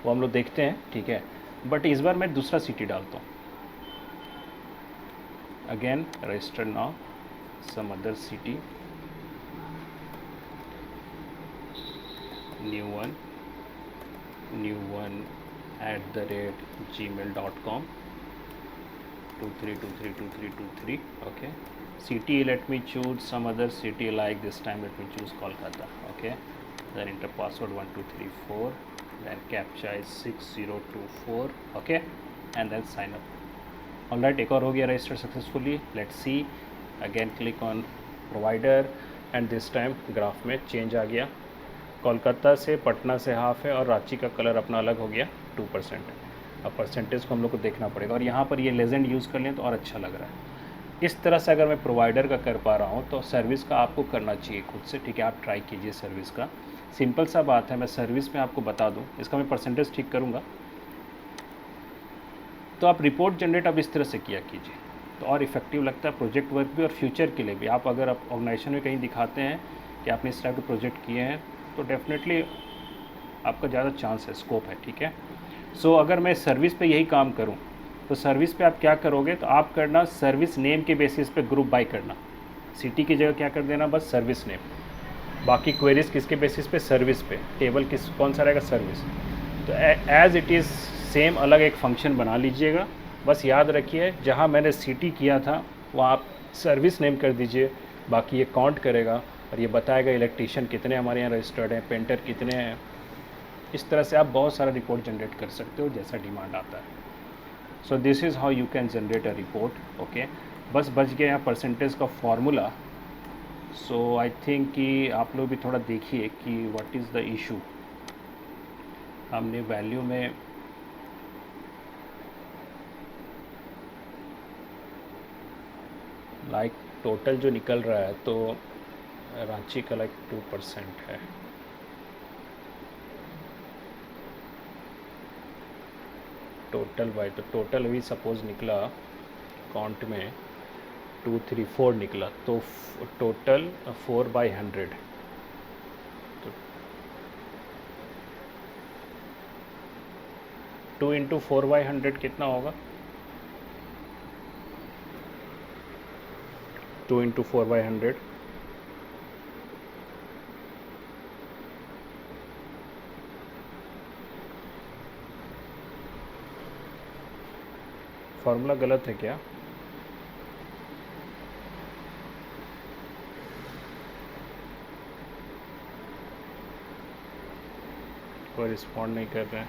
वो हम लोग देखते हैं, ठीक है। बट इस बार मैं दूसरा सिटी डालता हूँ, again register now some other city, new one @gmail.com, 23232323, okay. City, let me choose some other city, like this time let me choose Kolkata, okay. Then enter password 1234, then captcha is 6024, okay, and then sign up. Alright, एक और हो गया register successfully. Let's see, again click on provider, and this time graph में change आ गया। कोलकाता से पटना से half है और रांची का कलर अपना अलग हो गया, 2% है। अब परसेंटेज को हम लोग को देखना पड़ेगा, और यहाँ पर ये लेजेंड यूज़ कर लें तो और अच्छा लग रहा है। इस तरह से अगर मैं प्रोवाइडर का कर पा रहा हूँ तो सर्विस का आपको करना चाहिए खुद से, ठीक है। आप ट्राई कीजिए सर्विस का, सिंपल सा बात है। मैं सर्विस में आपको बता दूँ, इसका मैं परसेंटेज ठीक करूँगा। तो आप रिपोर्ट जनरेट अब इस तरह से किया कीजिए, तो और इफेक्टिव लगता है प्रोजेक्ट वर्क भी और फ्यूचर के लिए भी। आप अगर आप ऑर्गेनाइजेशन में कहीं दिखाते हैं कि आपने इस टाइप के प्रोजेक्ट किए हैं तो डेफिनेटली आपका ज़्यादा चांस है, स्कोप है, ठीक है। सो अगर मैं सर्विस पे यही काम करूं तो सर्विस पे आप क्या करोगे, तो आप करना सर्विस नेम के बेसिस पे ग्रुप बाय करना। सिटी की जगह क्या कर देना, बस सर्विस नेम, बाकी क्वेरीज किसके बेसिस पे, सर्विस पे, टेबल किस कौन सा रहेगा, सर्विस। तो एज इट इज़ सेम अलग एक फंक्शन बना लीजिएगा। बस याद रखिए जहाँ मैंने सिटी किया था वहाँ आप सर्विस नेम कर दीजिए, बाकी ये काउंट करेगा और ये बताएगा इलेक्ट्रीशियन कितने हमारे यहाँ रजिस्टर्ड हैं, पेंटर कितने हैं। इस तरह से आप बहुत सारा रिपोर्ट जनरेट कर सकते हो जैसा डिमांड आता है। So this is how you can generate a report. Okay, बस बच गया यहाँ परसेंटेज का फॉर्मूला। सो आई थिंक कि आप लोग भी थोड़ा देखिए कि व्हाट इज़ द इशू। हमने वैल्यू में लाइक टोटल जो निकल रहा है तो रांची का लाइक 2% है। टोटल बाई, तो टोटल अभी सपोज निकला काउंट में 234 निकला, तो टोटल 4/100। तो 2 इंटू 4/100 कितना होगा, 2 इंटू 4/100 फार्मूला गलत है क्या? कोई रिस्पॉन्ड नहीं कर रहे हैं,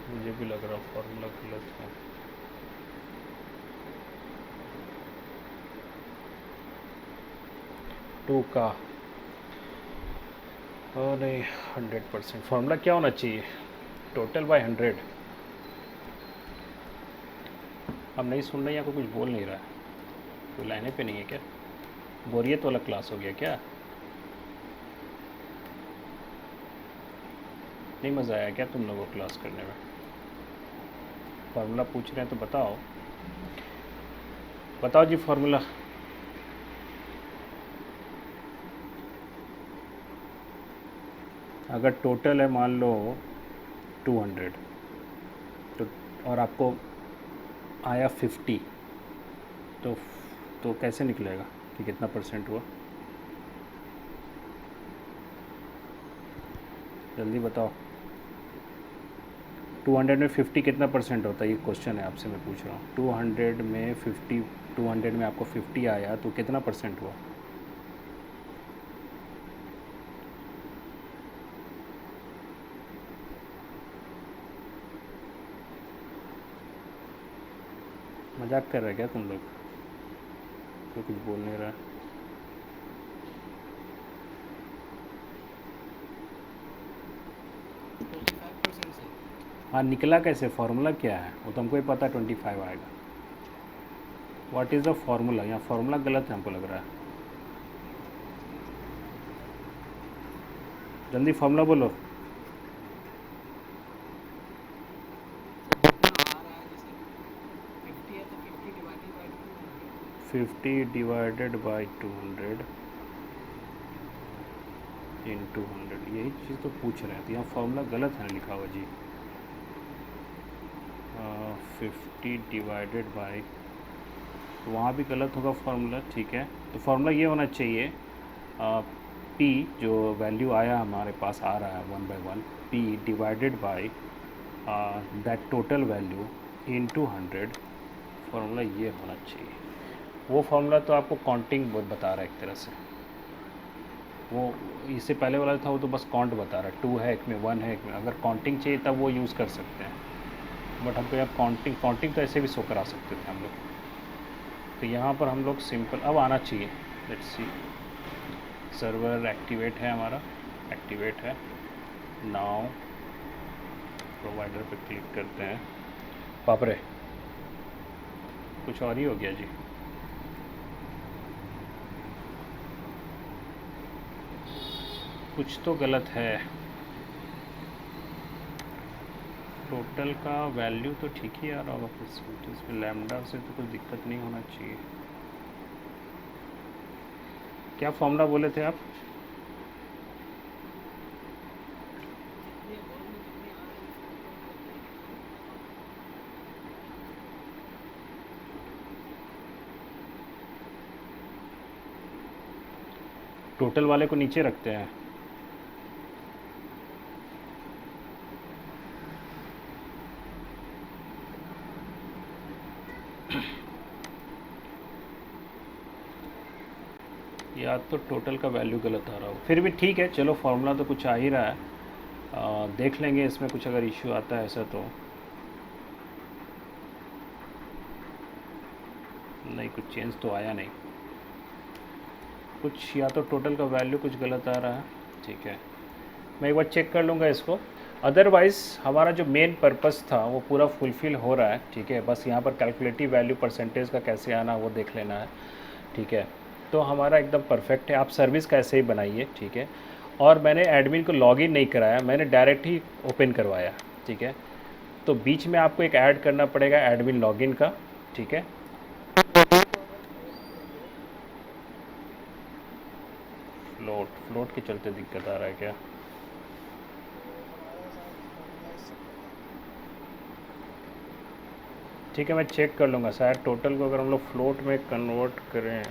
मुझे भी लग रहा फार्मूला गलत है। टू का नहीं, 100%। फार्मूला क्या होना चाहिए, टोटल बाय 100। अब नहीं सुन रहे, या कोई कुछ बोल नहीं रहा है, कोई लाइने पे नहीं है क्या? बोरियत वाला क्लास हो गया क्या? नहीं मज़ा आया क्या तुम लोगों को क्लास करने में? फार्मूला पूछ रहे हैं तो बताओ, बताओ जी फार्मूला। अगर टोटल है मान लो 200 तो, और आपको आया 50, तो कैसे निकलेगा कि कितना परसेंट हुआ? जल्दी बताओ। 200 में 50 कितना परसेंट होता है, ये क्वेश्चन है आपसे मैं पूछ रहा हूँ। 200 में 50, 200 में आपको 50 आया तो कितना परसेंट हुआ? मजाक कर रहे क्या तुम लोग? तो कुछ बोल नहीं रहा। हाँ, निकला कैसे, फार्मूला क्या है वो तो हमको ही पता है, 25 आएगा। What is the formula? यहाँ फार्मूला गलत है हमको लग रहा है। जल्दी फार्मूला बोलो। 50 डिवाइडेड बाई 200 इन 200, यही चीज़ तो पूछ रहे हैं, तो यहाँ फार्मूला गलत है लिखा हुआ जी। 50 डिवाइडेड बाई, तो वहाँ भी गलत होगा फार्मूला, ठीक है। तो फार्मूला ये होना चाहिए, P जो वैल्यू आया हमारे पास आ रहा है 1/1, P divided by that total value in 200। Formula ये होना चाहिए। वो फार्मूला तो आपको काउंटिंग बता रहा है एक तरह से, वो इससे पहले वाला था वो तो बस काउंट बता रहा है, 2 है एक में, 1 है एक में। अगर काउंटिंग चाहिए तब वो यूज़ कर सकते हैं, बट हमको यहाँ काउंटिंग तो ऐसे भी शो करा सकते थे हम लोग। तो यहाँ पर हम लोग सिंपल अब आना चाहिए। लेट्स सी, सर्वर एक्टिवेट है हमारा, एक्टिवेट है। नाउ प्रोवाइडर पे क्लिक करते हैं। बापरे, कुछ और ही हो गया जी। कुछ तो गलत है। टोटल का वैल्यू तो ठीक ही आ रहा होगा, इसमें लैम्डा से तो कुछ दिक्कत नहीं होना चाहिए। क्या फॉर्मूला बोले थे आप? टोटल वाले को नीचे रखते हैं। या तो टोटल का वैल्यू गलत आ रहा हो, फिर भी ठीक है, चलो फार्मूला तो कुछ आ ही रहा है। देख लेंगे इसमें कुछ अगर इश्यू आता है ऐसा तो। नहीं, कुछ चेंज तो आया नहीं, कुछ या तो टोटल का वैल्यू कुछ गलत आ रहा है। ठीक है, मैं एक बार चेक कर लूँगा इसको। अदरवाइज़ हमारा जो मेन पर्पस था वो पूरा फुलफ़िल हो रहा है। ठीक है, बस यहाँ पर कैलकुलेटिव वैल्यू परसेंटेज का कैसे आना वो देख लेना है। ठीक है, तो हमारा एकदम परफेक्ट है। आप सर्विस कैसे ही बनाइए। ठीक है, और मैंने एडमिन को लॉगिन नहीं कराया, मैंने डायरेक्ट ही ओपन करवाया। ठीक है, तो बीच में आपको एक ऐड करना पड़ेगा एडमिन लॉगिन का। ठीक है, फ्लोट के चलते दिक्कत आ रहा है क्या? ठीक है, मैं चेक कर लूँगा। शायद टोटल को अगर हम लोग फ्लोट में कन्वर्ट करें,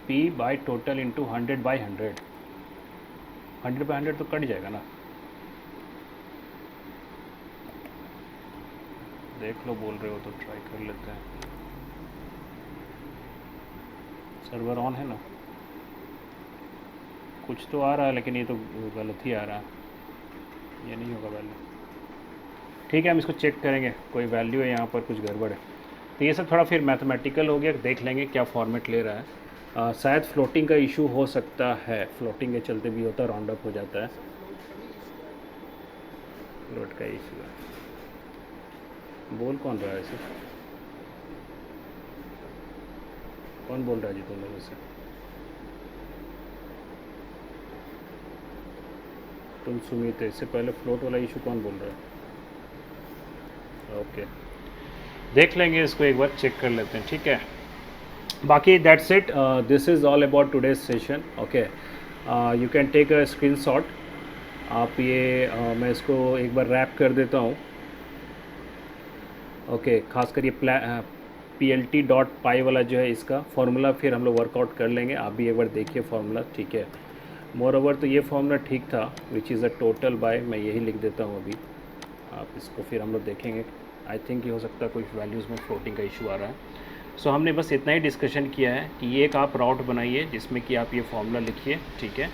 P बाई टोटल इंटू 100/100, 100/100 तो कट जाएगा ना। देख लो, बोल रहे हो तो ट्राई कर लेते हैं। सर्वर ऑन है ना? कुछ तो आ रहा है लेकिन ये तो गलत ही आ रहा है, ये नहीं होगा वैल्यू। ठीक है, हम इसको चेक करेंगे, कोई वैल्यू है यहाँ पर, कुछ गड़बड़ है। तो ये सब थोड़ा फिर मैथमेटिकल हो गया, देख लेंगे क्या फॉर्मेट ले रहा है। शायद फ्लोटिंग का इशू हो सकता है, फ्लोटिंग के चलते भी होता है, राउंड अप हो जाता है। फ्लोट का इशू है। बोल कौन रहा है ऐसे? कौन बोल रहा है जी तुम लोगों से? तुम सुमित है, इससे पहले फ्लोट वाला इशू कौन बोल रहा है? ओके, देख लेंगे इसको, एक बार चेक कर लेते हैं। ठीक है, बाकी that's it, this is all about today's session. Okay, you can take a screenshot. आप ये मैं इसको एक बार रैप कर देता हूँ। ओके, खासकर ये PLT.py वाला जो है, इसका फार्मूला फिर हम लोग वर्कआउट कर लेंगे। आप भी एक बार देखिए फार्मूला। ठीक है, मोर ओवर तो ये फार्मूला ठीक था, which is a total by, मैं यही लिख देता हूँ अभी। आप इसको फिर हम लोग देखेंगे। आई थिंक ये हो सकता है कुछ वैल्यूज़ में फ्लोटिंग का इशू आ रहा है। सो हमने बस इतना ही डिस्कशन किया है कि ये एक आप राउट बनाइए जिसमें कि आप ये फार्मूला लिखिए। ठीक है,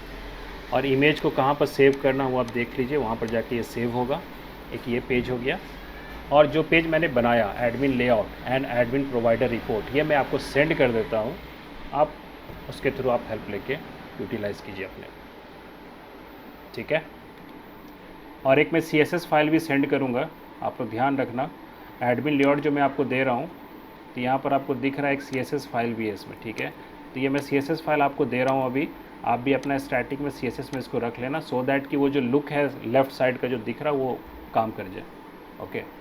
और इमेज को कहाँ पर सेव करना वो आप देख लीजिए, वहाँ पर जाके ये सेव होगा। एक ये पेज हो गया, और जो पेज मैंने बनाया admin layout and admin provider report, ये मैं आपको सेंड कर देता हूँ। आप उसके थ्रू आप हेल्प लेके यूटिलाइज़ कीजिए अपने। ठीक है, और एक मैं CSS फाइल भी सेंड करूँगा, आप लोग ध्यान रखना। एडमिन लेआउट जो मैं आपको दे रहा हूँ, तो यहाँ पर आपको दिख रहा है एक CSS फाइल भी है इसमें। ठीक है, तो ये मैं CSS फाइल आपको दे रहा हूँ अभी। आप भी अपना स्टैटिक में CSS में इसको रख लेना, सो दैट कि वो जो लुक है लेफ़्ट साइड का जो दिख रहा है वो काम कर जाए। ओके।